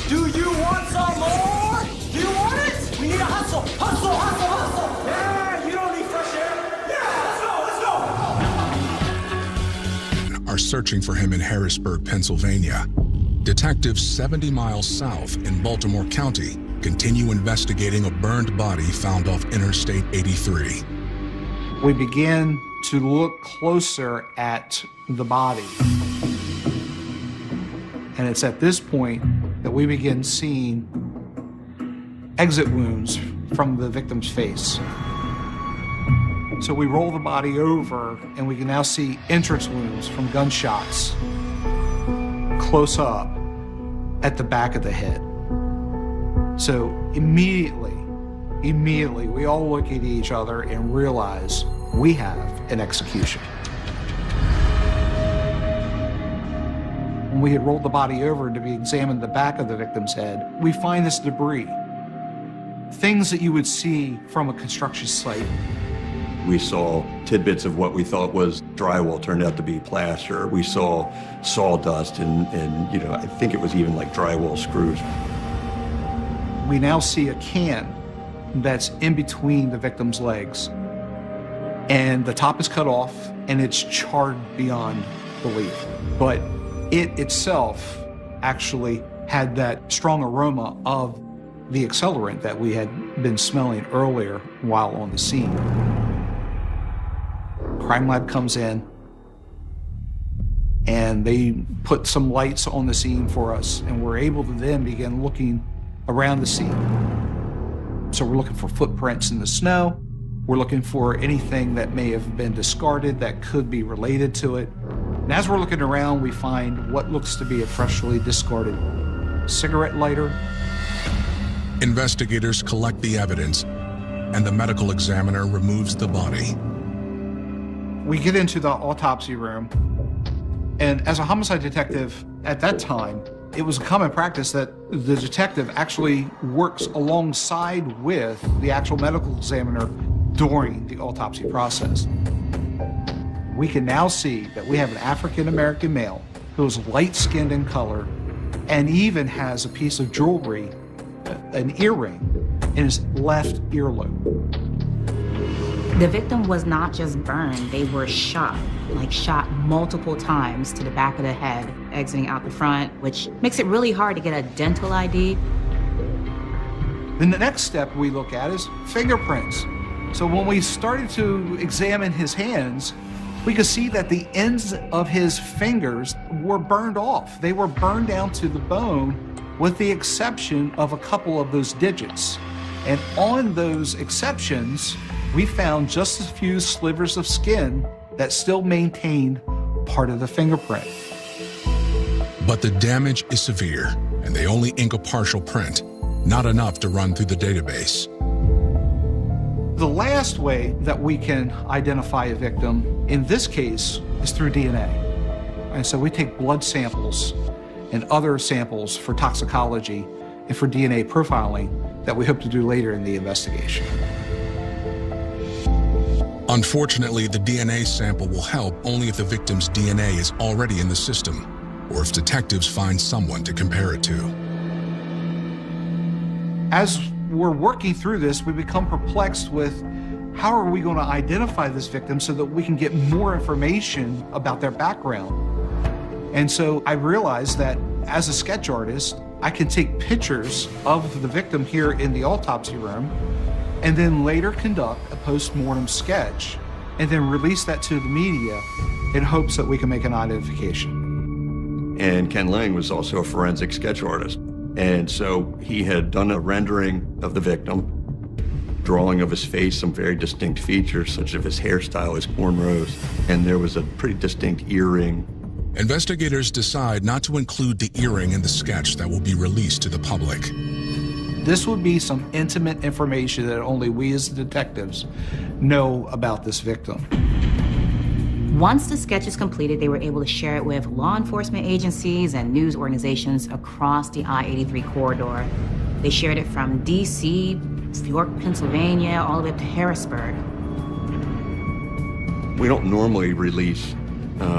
Do you want some more? Do you want it? We need a hustle, hustle, hustle, hustle. Yeah, you don't need fresh air. Yeah, let's go. Are searching for him in Harrisburg, Pennsylvania. Detectives 70 miles south in Baltimore County continue investigating a burned body found off Interstate 83. We begin to look closer at the body. And it's at this point that we begin seeing exit wounds from the victim's face. So we roll the body over, and we can now see entrance wounds from gunshots close up at the back of the head. So immediately, we all look at each other and realize we have an execution. When we had rolled the body over to be examined the back of the victim's head, we find this debris. Things that you would see from a construction site. We saw tidbits of what we thought was drywall turned out to be plaster. We saw sawdust and I think it was even like drywall screws. We now see a can that's in between the victim's legs. And the top is cut off and it's charred beyond belief. But it itself actually had that strong aroma of the accelerant that we had been smelling earlier while on the scene. Crime Lab comes in and they put some lights on the scene for us, and we're able to then begin looking around the scene. So we're looking for footprints in the snow. We're looking for anything that may have been discarded that could be related to it. And as we're looking around, we find what looks to be a freshly discarded cigarette lighter. Investigators collect the evidence, and the medical examiner removes the body. We get into the autopsy room, and as a homicide detective at that time, it was a common practice that the detective actually works alongside with the actual medical examiner during the autopsy process. We can now see that we have an African-American male who is light-skinned in color and even has a piece of jewelry, an earring, in his left earlobe. The victim was not just burned, they were shot multiple times to the back of the head, exiting out the front, which makes it really hard to get a dental ID. Then the next step we look at is fingerprints. So when we started to examine his hands, we could see that the ends of his fingers were burned off. They were burned down to the bone, with the exception of a couple of those digits. And on those exceptions, we found just a few slivers of skin that still maintained part of the fingerprint. But the damage is severe, and they only ink a partial print, not enough to run through the database. The last way that we can identify a victim, in this case, is through DNA. And so we take blood samples and other samples for toxicology and for DNA profiling that we hope to do later in the investigation. Unfortunately, the DNA sample will help only if the victim's DNA is already in the system, or if detectives find someone to compare it to. As we're working through this, we become perplexed with how are we going to identify this victim so that we can get more information about their background. And so I realized that as a sketch artist, I can take pictures of the victim here in the autopsy room and then later conduct a post-mortem sketch and then release that to the media in hopes that we can make an identification. And Ken Lang was also a forensic sketch artist. And so he had done a rendering of the victim, drawing of his face, some very distinct features, such as his hairstyle, his cornrows, and there was a pretty distinct earring. Investigators decide not to include the earring in the sketch that will be released to the public. This would be some intimate information that only we as detectives know about this victim. Once the sketch is completed, they were able to share it with law enforcement agencies and news organizations across the I-83 corridor. They shared it from D.C., York, Pennsylvania, all the way up to Harrisburg. We don't normally release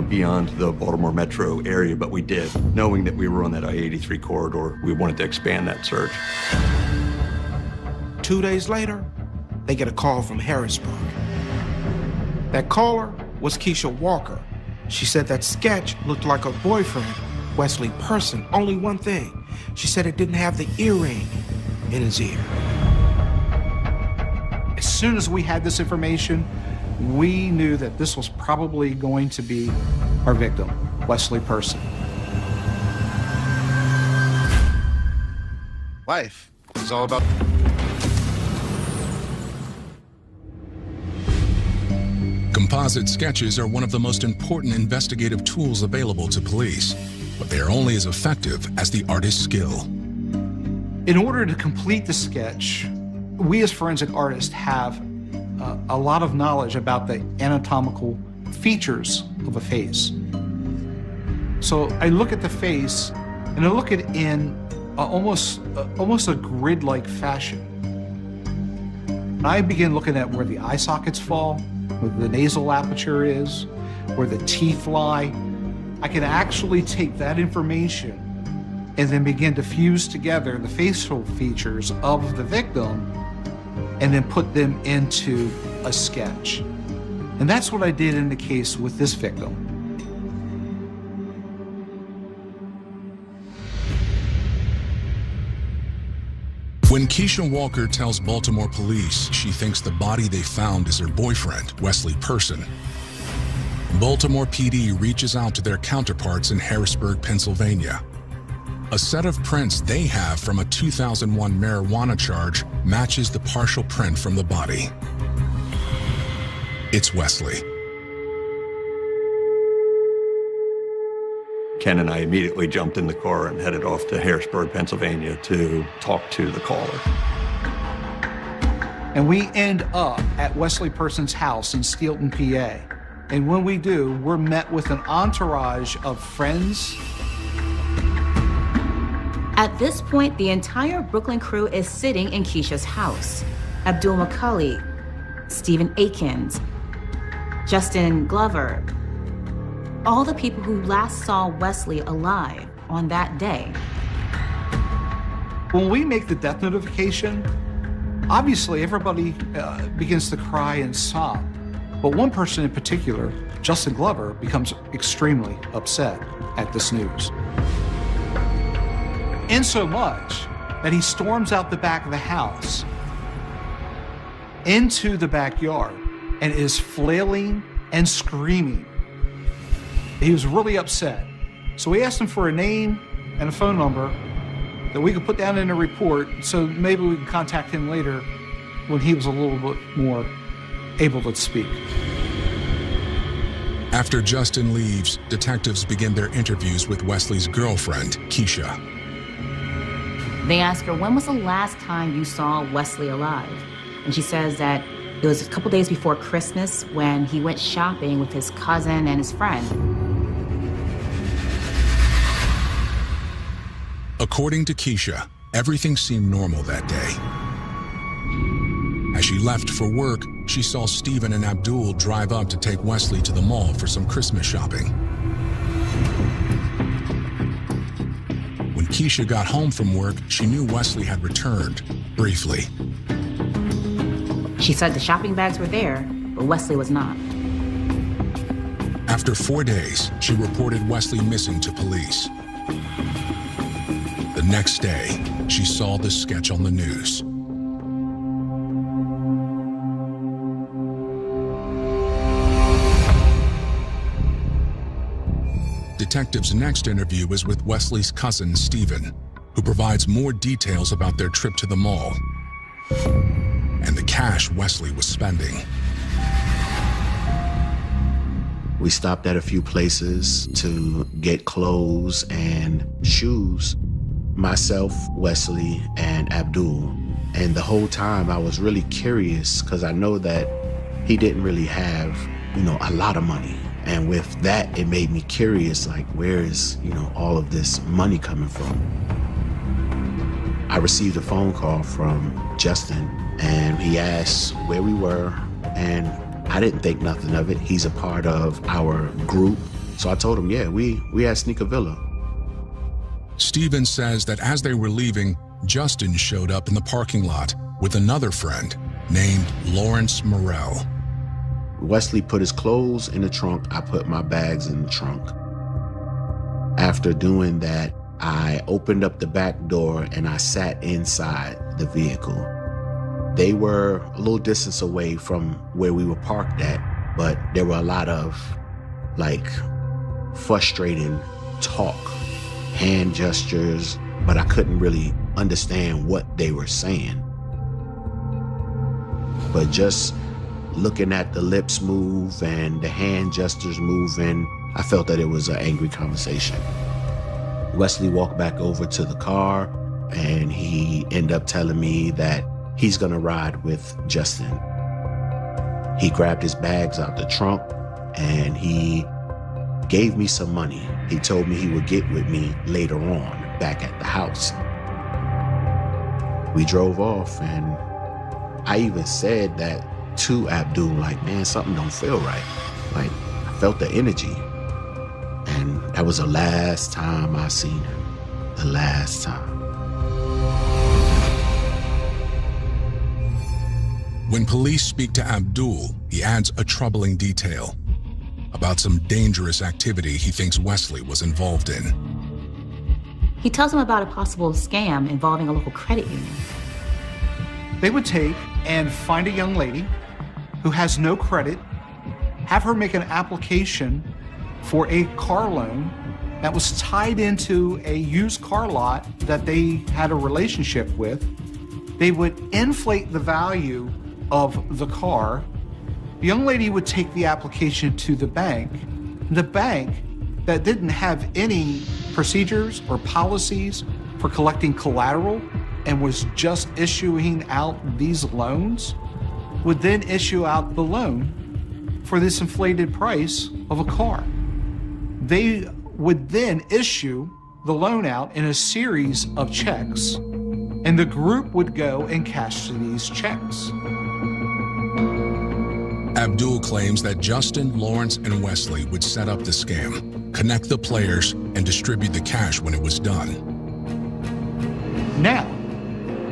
beyond the Baltimore metro area, but we did. Knowing that we were on that I-83 corridor, we wanted to expand that search. 2 days later, they get a call from Harrisburg. That caller was Keisha Walker. She said that sketch looked like her boyfriend, Wesley Person. Only one thing. She said it didn't have the earring in his ear. As soon as we had this information, we knew that this was probably going to be our victim, Wesley Person. Life is all about... Composite sketches are one of the most important investigative tools available to police, but they are only as effective as the artist's skill. In order to complete the sketch, we as forensic artists have a lot of knowledge about the anatomical features of a face. So I look at the face, and I look at it in almost a grid-like fashion. I begin looking at where the eye sockets fall, where the nasal aperture is, where the teeth lie. I can actually take that information and then begin to fuse together the facial features of the victim and then put them into a sketch. And that's what I did in the case with this victim. When Keisha Walker tells Baltimore police she thinks the body they found is her boyfriend, Wesley Person, Baltimore PD reaches out to their counterparts in Harrisburg, Pennsylvania. A set of prints they have from a 2001 marijuana charge matches the partial print from the body. It's Wesley. Ken and I immediately jumped in the car and headed off to Harrisburg, Pennsylvania to talk to the caller. And we end up at Wesley Person's house in Steelton, PA. And when we do, we're met with an entourage of friends. At this point, the entire Brooklyn crew is sitting in Keisha's house. Abdul McCulley, Stephen Akins, Justin Glover, all the people who last saw Wesley alive on that day. When we make the death notification, obviously everybody begins to cry and sob. But one person in particular, Justin Glover, becomes extremely upset at this news. Insomuch that he storms out the back of the house into the backyard and is flailing and screaming. He was really upset. So we asked him for a name and a phone number that we could put down in a report so maybe we can contact him later when he was a little bit more able to speak. After Justin leaves, detectives begin their interviews with Wesley's girlfriend, Keisha. They ask her, when was the last time you saw Wesley alive? And she says that it was a couple days before Christmas when he went shopping with his cousin and his friend. According to Keisha, everything seemed normal that day. As she left for work, she saw Stephen and Abdul drive up to take Wesley to the mall for some Christmas shopping. When Keisha got home from work, she knew Wesley had returned, briefly. She said the shopping bags were there, but Wesley was not. After 4 days, she reported Wesley missing to police. The next day, she saw this sketch on the news. Detective's next interview is with Wesley's cousin, Stephen, who provides more details about their trip to the mall and the cash Wesley was spending. We stopped at a few places to get clothes and shoes. Myself, Wesley, and Abdul. And the whole time I was really curious because I know that he didn't really have, a lot of money. And with that, it made me curious, like, where is, all of this money coming from? I received a phone call from Justin, and he asked where we were, and I didn't think nothing of it. He's a part of our group. So I told him, yeah, we at Sneaker Villa. Stephen says that as they were leaving, Justin showed up in the parking lot with another friend named Lawrence Morrell. Wesley put his clothes in the trunk. I put my bags in the trunk. After doing that, I opened up the back door and I sat inside the vehicle. They were a little distance away from where we were parked at, but there were a lot of, frustrating talk, hand gestures, but I couldn't really understand what they were saying. But just looking at the lips move and the hand gestures moving, I felt that it was an angry conversation. Wesley walked back over to the car and he ended up telling me that he's gonna ride with Justin. He grabbed his bags out the trunk and he gave me some money. He told me he would get with me later on back at the house. We drove off and I even said that to Abdul, like, man, something don't feel right. Like, I felt the energy. And that was the last time I seen him. The last time. When police speak to Abdul, he adds a troubling detail about some dangerous activity he thinks Wesley was involved in. He tells him about a possible scam involving a local credit union. They would take and find a young lady who has no credit, have her make an application for a car loan that was tied into a used car lot that they had a relationship with. They would inflate the value of the car. The young lady would take the application to the bank. The bank that didn't have any procedures or policies for collecting collateral and was just issuing out these loans would then issue out the loan for this inflated price of a car. They would then issue the loan out in a series of checks, and the group would go and cash these checks. Abdul claims that Justin, Lawrence, and Wesley would set up the scam, connect the players, and distribute the cash when it was done. Now,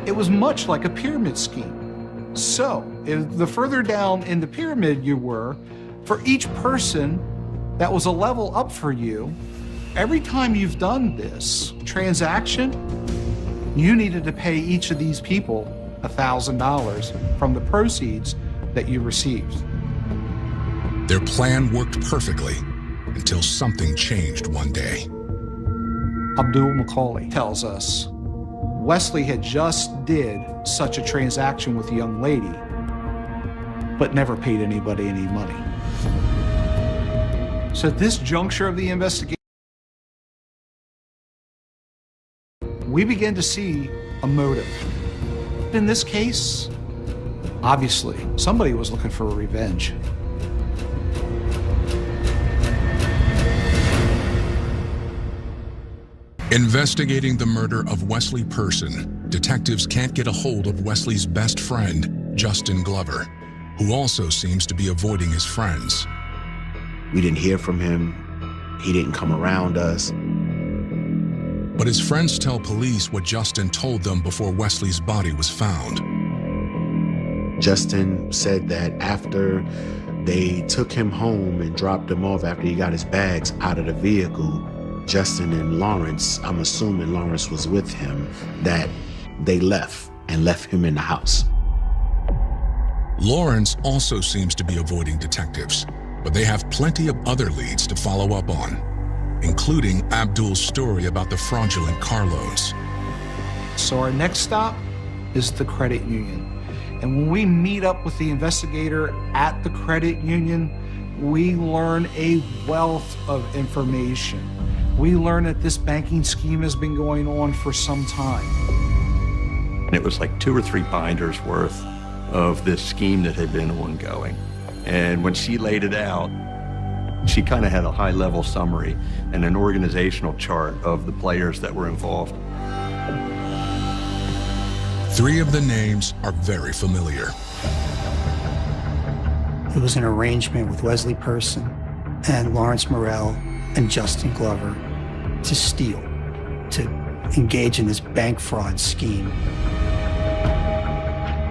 it was much like a pyramid scheme. So, the further down in the pyramid you were, for each person that was a level up for you, every time you've done this transaction, you needed to pay each of these people $1,000 from the proceeds that you received. Their plan worked perfectly until something changed one day. Abdul Macaulay tells us Wesley had just did such a transaction with a young lady, but never paid anybody any money. So at this juncture of the investigation, we begin to see a motive. In this case, obviously, somebody was looking for revenge. Investigating the murder of Wesley Person, detectives can't get a hold of Wesley's best friend, Justin Glover, who also seems to be avoiding his friends. We didn't hear from him. He didn't come around us. But his friends tell police what Justin told them before Wesley's body was found. Justin said that after they took him home and dropped him off after he got his bags out of the vehicle, Justin and Lawrence, I'm assuming Lawrence was with him, that they left and left him in the house. Lawrence also seems to be avoiding detectives, but they have plenty of other leads to follow up on, including Abdul's story about the fraudulent car loans. So our next stop is the credit union. And when we meet up with the investigator at the credit union, we learn a wealth of information. We learn that this banking scheme has been going on for some time. And it was like 2 or 3 binders worth of this scheme that had been ongoing. And when she laid it out, she kind of had a high-level summary and an organizational chart of the players that were involved. 3 of the names are very familiar. It was an arrangement with Wesley Person and Lawrence Morrell and Justin Glover to steal, to engage in this bank fraud scheme.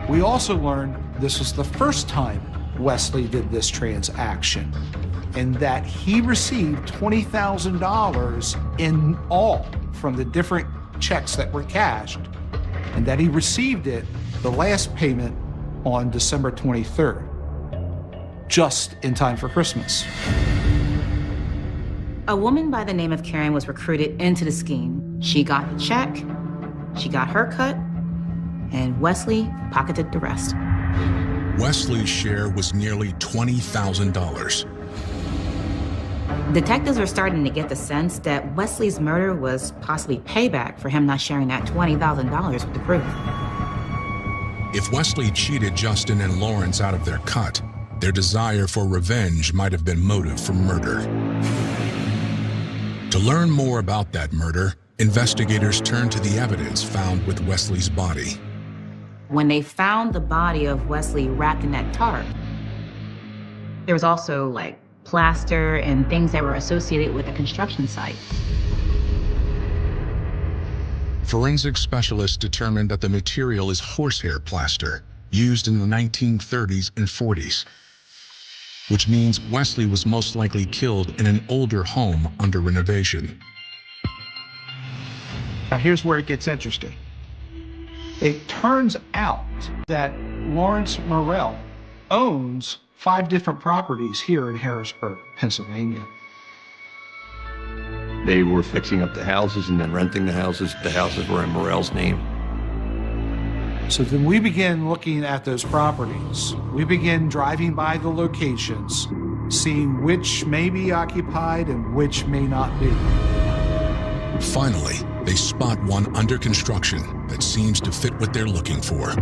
We also learned this was the first time Wesley did this transaction, and that he received $20,000 in all from the different checks that were cashed, and that he received it, the last payment, on December 23rd, just in time for Christmas. A woman by the name of Karen was recruited into the scheme. She got the check, she got her cut, and Wesley pocketed the rest. Wesley's share was nearly $20,000. Detectives were starting to get the sense that Wesley's murder was possibly payback for him not sharing that $20,000 with the group. If Wesley cheated Justin and Lawrence out of their cut, Their desire for revenge might have been motive for murder. To learn more about that murder, investigators turned to the evidence found with Wesley's body. When they found the body of Wesley wrapped in that tarp, there was also like plaster and things that were associated with the construction site. Forensic specialists determined that the material is horsehair plaster used in the 1930s and 40s, which means Wesley was most likely killed in an older home under renovation. Now here's where it gets interesting. It turns out that Lawrence Morrell owns 5 different properties here in Harrisburg, Pennsylvania. They were fixing up the houses and then renting the houses. The houses were in Morrell's name. So then we began looking at those properties. We began driving by the locations, seeing which may be occupied and which may not be. Finally, they spot one under construction that seems to fit what they're looking for.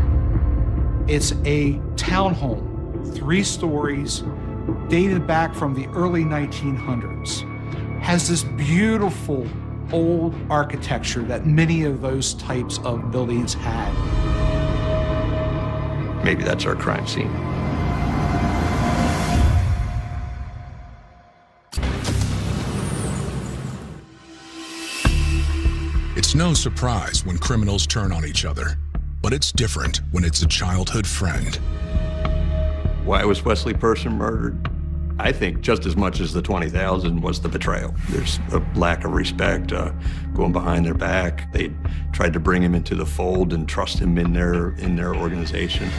It's a townhome, 3 stories, dated back from the early 1900s. Has this beautiful old architecture that many of those types of buildings had. Maybe that's our crime scene. It's no surprise when criminals turn on each other, but it's different when it's a childhood friend. Why was Wesley Person murdered? I think just as much as the 20,000 was the betrayal. There's a lack of respect, going behind their back. They tried to bring him into the fold and trust him in their organization.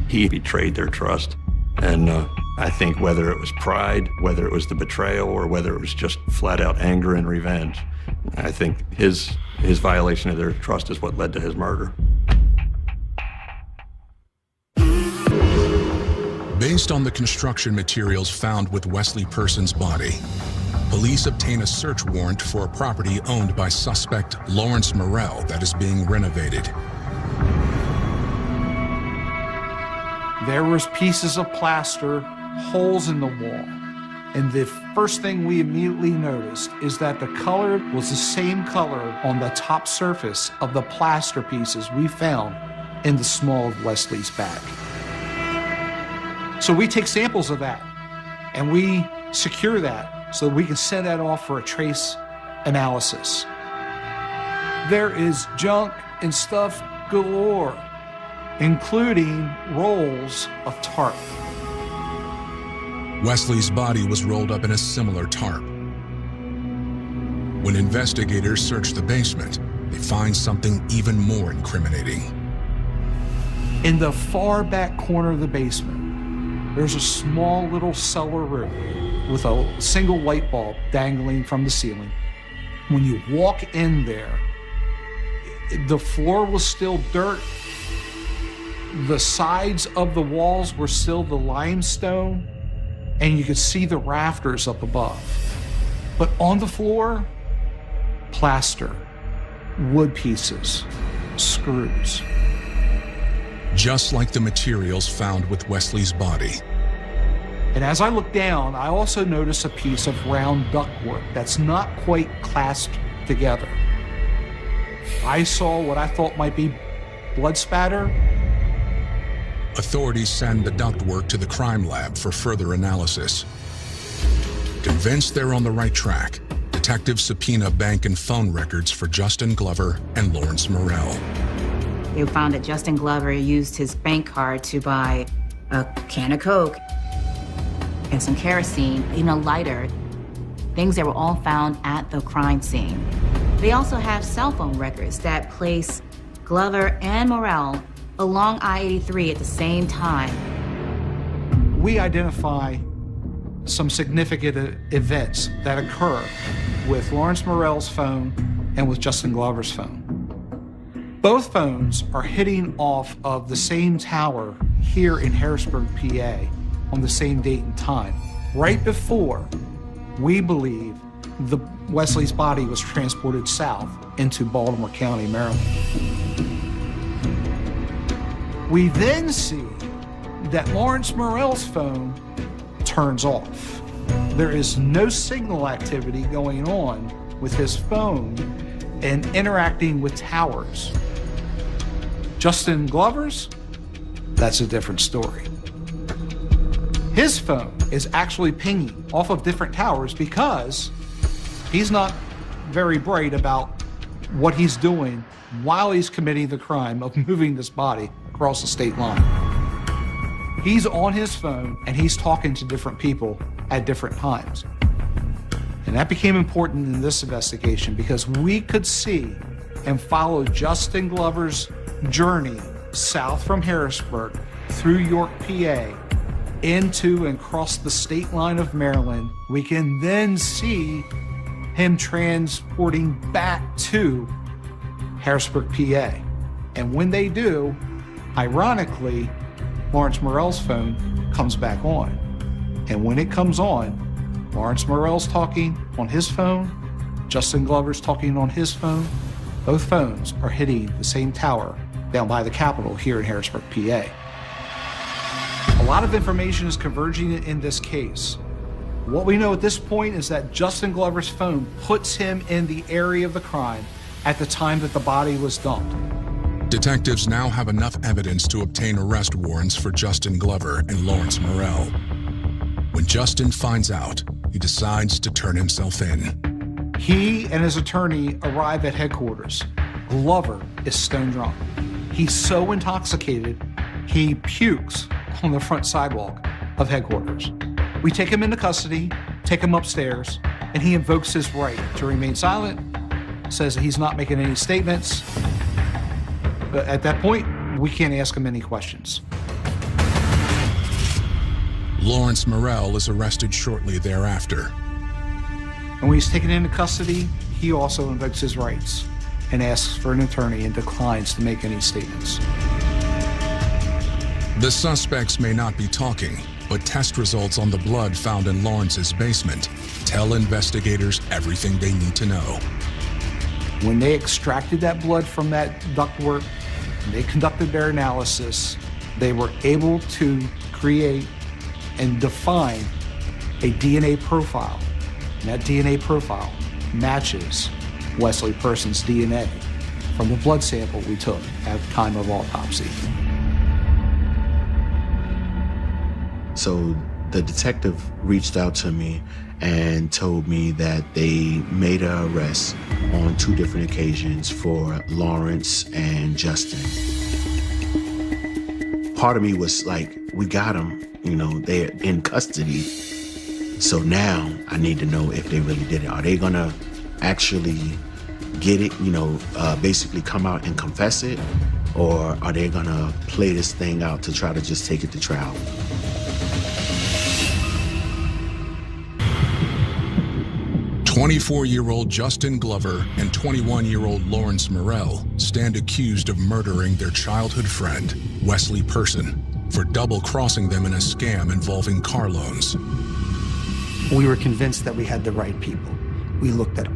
He betrayed their trust. And I think whether it was pride, whether it was the betrayal, or whether it was just flat out anger and revenge, I think his violation of their trust is what led to his murder. Based on the construction materials found with Wesley Person's body, police obtain a search warrant for a property owned by suspect Lawrence Morrell that is being renovated. There was pieces of plaster, holes in the wall. And the first thing we immediately noticed is that the color was the same color on the top surface of the plaster pieces we found in the small of Wesley's back. So we take samples of that and we secure that so that we can send that off for a trace analysis. There is junk and stuff galore, including rolls of tarp. Wesley's body was rolled up in a similar tarp. When investigators search the basement, they find something even more incriminating. In the far back corner of the basement, there's a small little cellar room with a single light bulb dangling from the ceiling. When you walk in there, the floor was still dirt. The sides of the walls were still the limestone, and you could see the rafters up above. But on the floor, plaster, wood pieces, screws. Just like the materials found with Wesley's body. And as I look down, I also notice a piece of round ductwork that's not quite clasped together. I saw what I thought might be blood spatter. Authorities send the ductwork to the crime lab for further analysis. Convinced they're on the right track, detectives subpoena bank and phone records for Justin Glover and Lawrence Morrell. They found that Justin Glover used his bank card to buy a can of Coke and some kerosene, even a lighter, things that were all found at the crime scene. They also have cell phone records that place Glover and Morrell along I-83 at the same time. We identify some significant events that occur with Lawrence Morrell's phone and with Justin Glover's phone. Both phones are hitting off of the same tower here in Harrisburg, PA, on the same date and time, right before we believe Wesley's body was transported south into Baltimore County, Maryland. We then see that Lawrence Morell's phone turns off. There is no signal activity going on with his phone and interacting with towers. Justin Glover's, that's a different story. His phone is actually pinging off of different towers because he's not very bright about what he's doing while he's committing the crime of moving this body across the state line. He's on his phone and he's talking to different people at different times. And that became important in this investigation because we could see and follow Justin Glover's journey south from Harrisburg through York, PA, into and across the state line of Maryland. We can then see him transporting back to Harrisburg, PA. And when they do, ironically, Lawrence Morell's phone comes back on. And when it comes on, Lawrence Morell's talking on his phone, Justin Glover's talking on his phone. Both phones are hitting the same tower down by the Capitol here in Harrisburg, PA. A lot of information is converging in this case. What we know at this point is that Justin Glover's phone puts him in the area of the crime at the time that the body was dumped. Detectives now have enough evidence to obtain arrest warrants for Justin Glover and Lawrence Morell. When Justin finds out, he decides to turn himself in. He and his attorney arrive at headquarters. Glover is stone drunk. He's so intoxicated, he pukes on the front sidewalk of headquarters. We take him into custody, take him upstairs, and he invokes his right to remain silent, says that he's not making any statements. But at that point, we can't ask him any questions. Lawrence Morell is arrested shortly thereafter. And when he's taken into custody, he also invokes his rights and asks for an attorney and declines to make any statements. The suspects may not be talking, but test results on the blood found in Lawrence's basement tell investigators everything they need to know. When they extracted that blood from that ductwork, and they conducted their analysis, they were able to create and define a DNA profile. And that DNA profile matches Wesley Person's DNA from the blood sample we took at the time of autopsy. So the detective reached out to me and told me that they made an arrest on 2 different occasions for Lawrence and Justin. Part of me was like, we got them, you know, they're in custody. So now I need to know if they really did it. Are they gonna actually get it, you know, basically come out and confess it? Or are they gonna play this thing out to try to just take it to trial? "24-year-old Justin Glover and 21-year-old Lawrence Morell stand accused of murdering their childhood friend, Wesley Person, for double-crossing them in a scam involving car loans. We were convinced that we had the right people. We looked at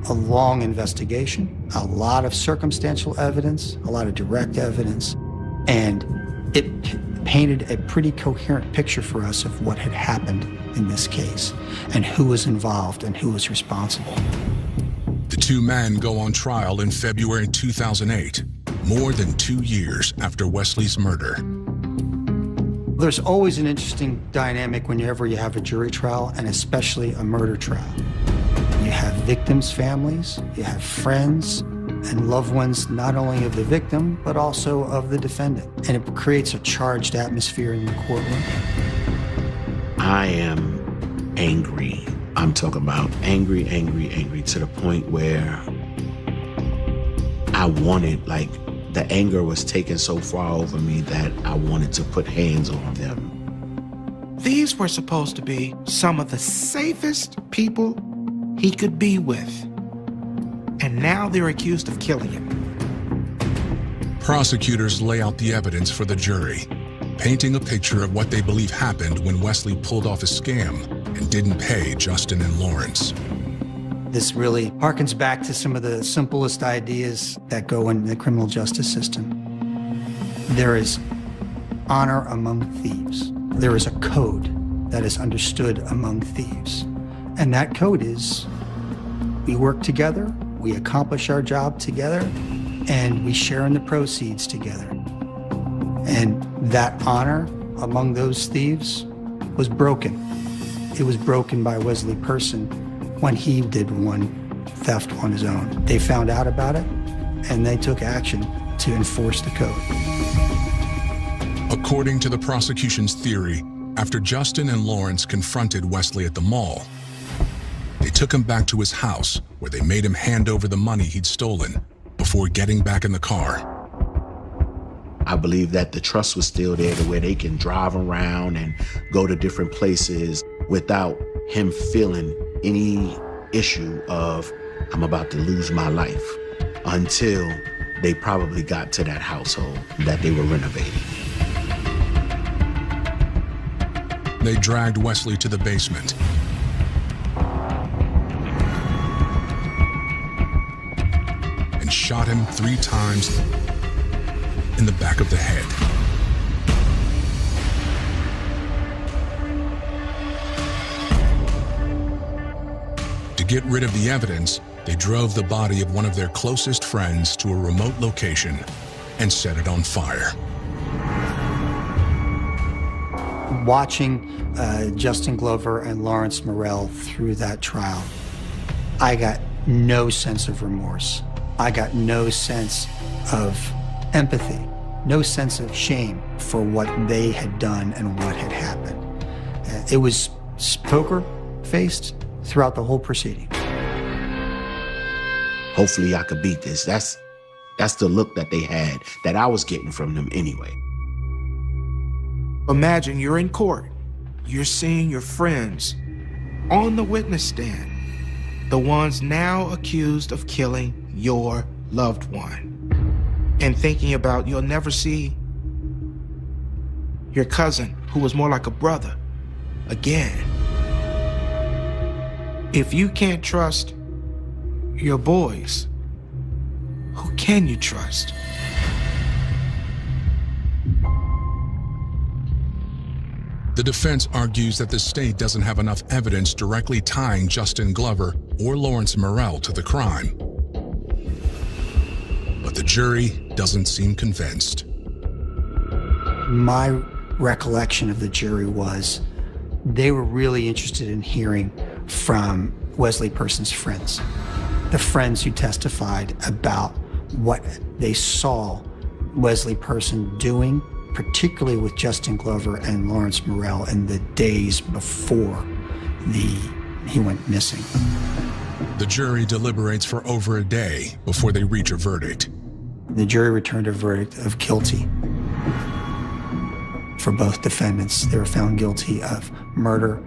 a long investigation, a lot of circumstantial evidence, a lot of direct evidence, and it painted a pretty coherent picture for us of what had happened in this case and who was involved and who was responsible. The 2 men go on trial in February 2008, more than 2 years after Wesley's murder. There's always an interesting dynamic whenever you have a jury trial, and especially a murder trial. You have victims' families, you have friends, and loved ones not only of the victim, but also of the defendant. And it creates a charged atmosphere in the courtroom. I am angry. I'm talking about angry to the point where I wanted, like, the anger was taken so far over me that I wanted to put hands on them. These were supposed to be some of the safest people he could be with. And now they're accused of killing him. Prosecutors lay out the evidence for the jury, painting a picture of what they believe happened when Wesley pulled off a scam and didn't pay Justin and Lawrence. This really harkens back to some of the simplest ideas that go in the criminal justice system. There is honor among thieves. There is a code that is understood among thieves. And that code is we work together, we accomplish our job together, and we share in the proceeds together. And that honor among those thieves was broken. It was broken by Wesley Person when he did one theft on his own. They found out about it, and they took action to enforce the code. According to the prosecution's theory, after Justin and Lawrence confronted Wesley at the mall, they took him back to his house where they made him hand over the money he'd stolen before getting back in the car. I believe that the trust was still there to where they can drive around and go to different places without him feeling any issue of, I'm about to lose my life, until they probably got to that household that they were renovating. They dragged Wesley to the basement. And shot him 3 times in the back of the head. To get rid of the evidence, they drove the body of one of their closest friends to a remote location and set it on fire. Watching Justin Glover and Lawrence Morrell through that trial, I got no sense of remorse. I got no sense of empathy, no sense of shame for what they had done and what had happened. It was poker-faced throughout the whole proceeding. Hopefully I could beat this. That's the look that they had, that I was getting from them anyway. Imagine you're in court. You're seeing your friends on the witness stand, the ones now accused of killing your loved one, and thinking about you'll never see your cousin, who was more like a brother, again. If you can't trust your boys, who can you trust? The defense argues that the state doesn't have enough evidence directly tying Justin Glover or Lawrence Morrell to the crime. But the jury doesn't seem convinced. My recollection of the jury was they were really interested in hearing from Wesley Person's friends, the friends who testified about what they saw Wesley Person doing, particularly with Justin Glover and Lawrence Morrell in the days before he went missing. The jury deliberates for over a day before they reach a verdict. The jury returned a verdict of guilty for both defendants. They were found guilty of murder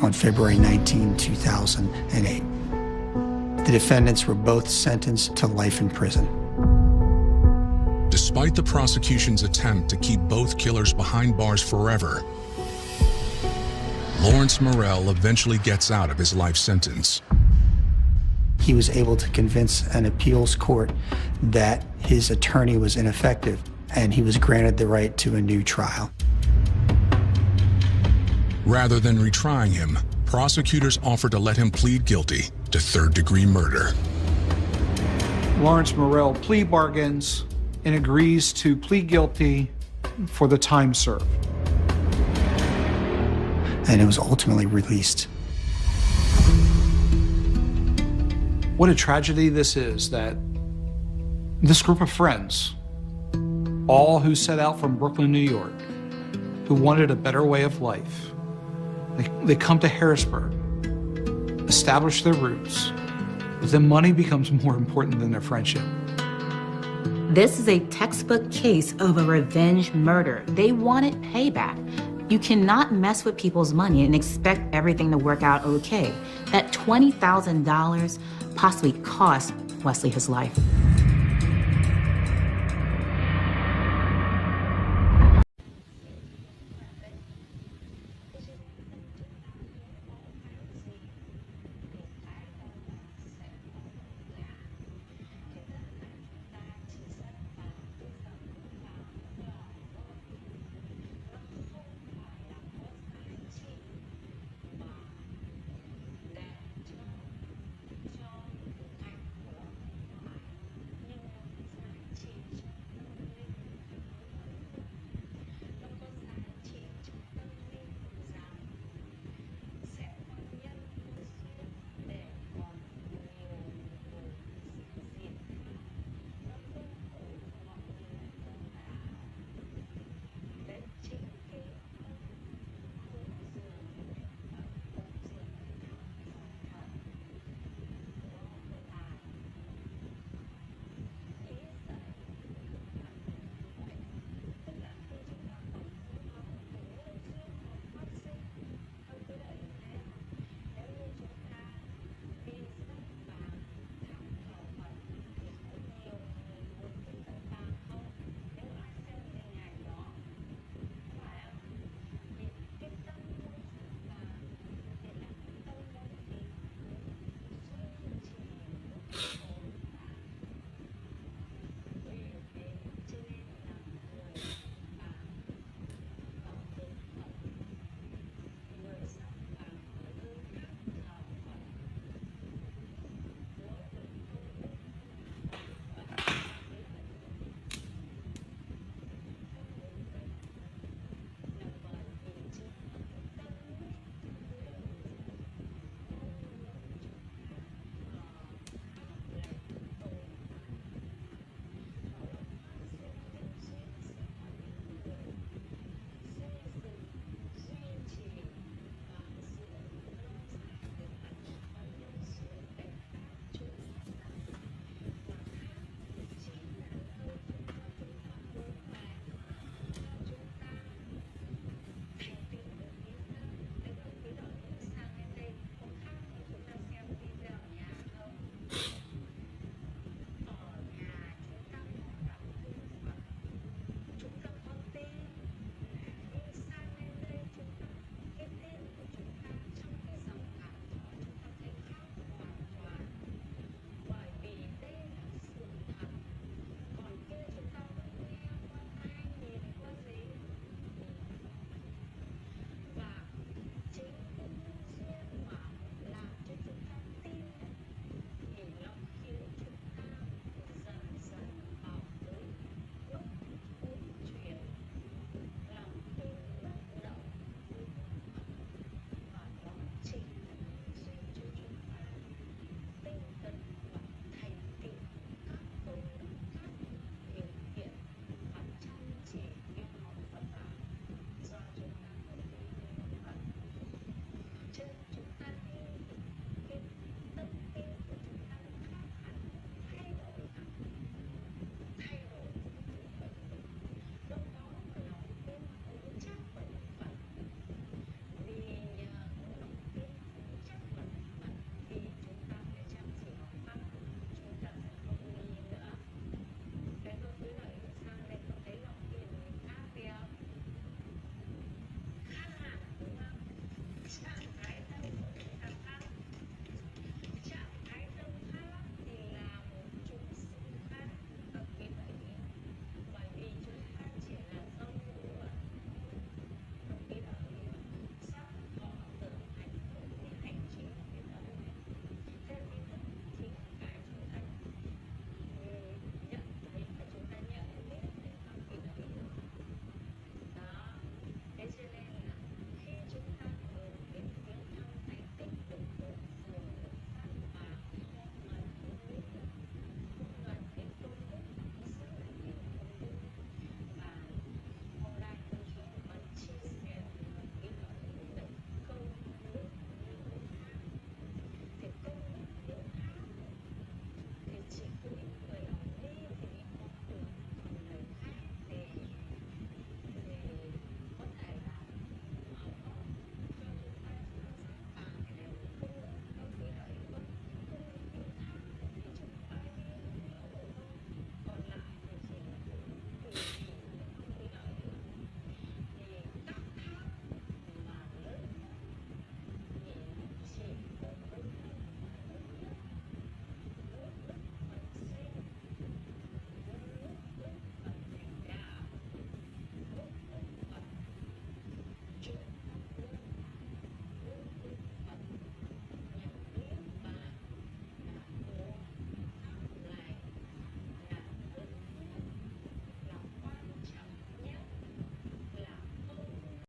on February 19, 2008. The defendants were both sentenced to life in prison. Despite the prosecution's attempt to keep both killers behind bars forever, Lawrence Morrell eventually gets out of his life sentence. He was able to convince an appeals court that his attorney was ineffective, and he was granted the right to a new trial. Rather than retrying him, prosecutors offered to let him plead guilty to third-degree murder. Lawrence Morrell plea bargains and agrees to plead guilty for the time served. And it was ultimately released. What a tragedy this is, that this group of friends, all who set out from Brooklyn, New York, who wanted a better way of life, they come to Harrisburg, establish their roots, but then money becomes more important than their friendship. This is a textbook case of a revenge murder. They wanted payback. You cannot mess with people's money and expect everything to work out okay. That $20,000 possibly cost Wesley his life.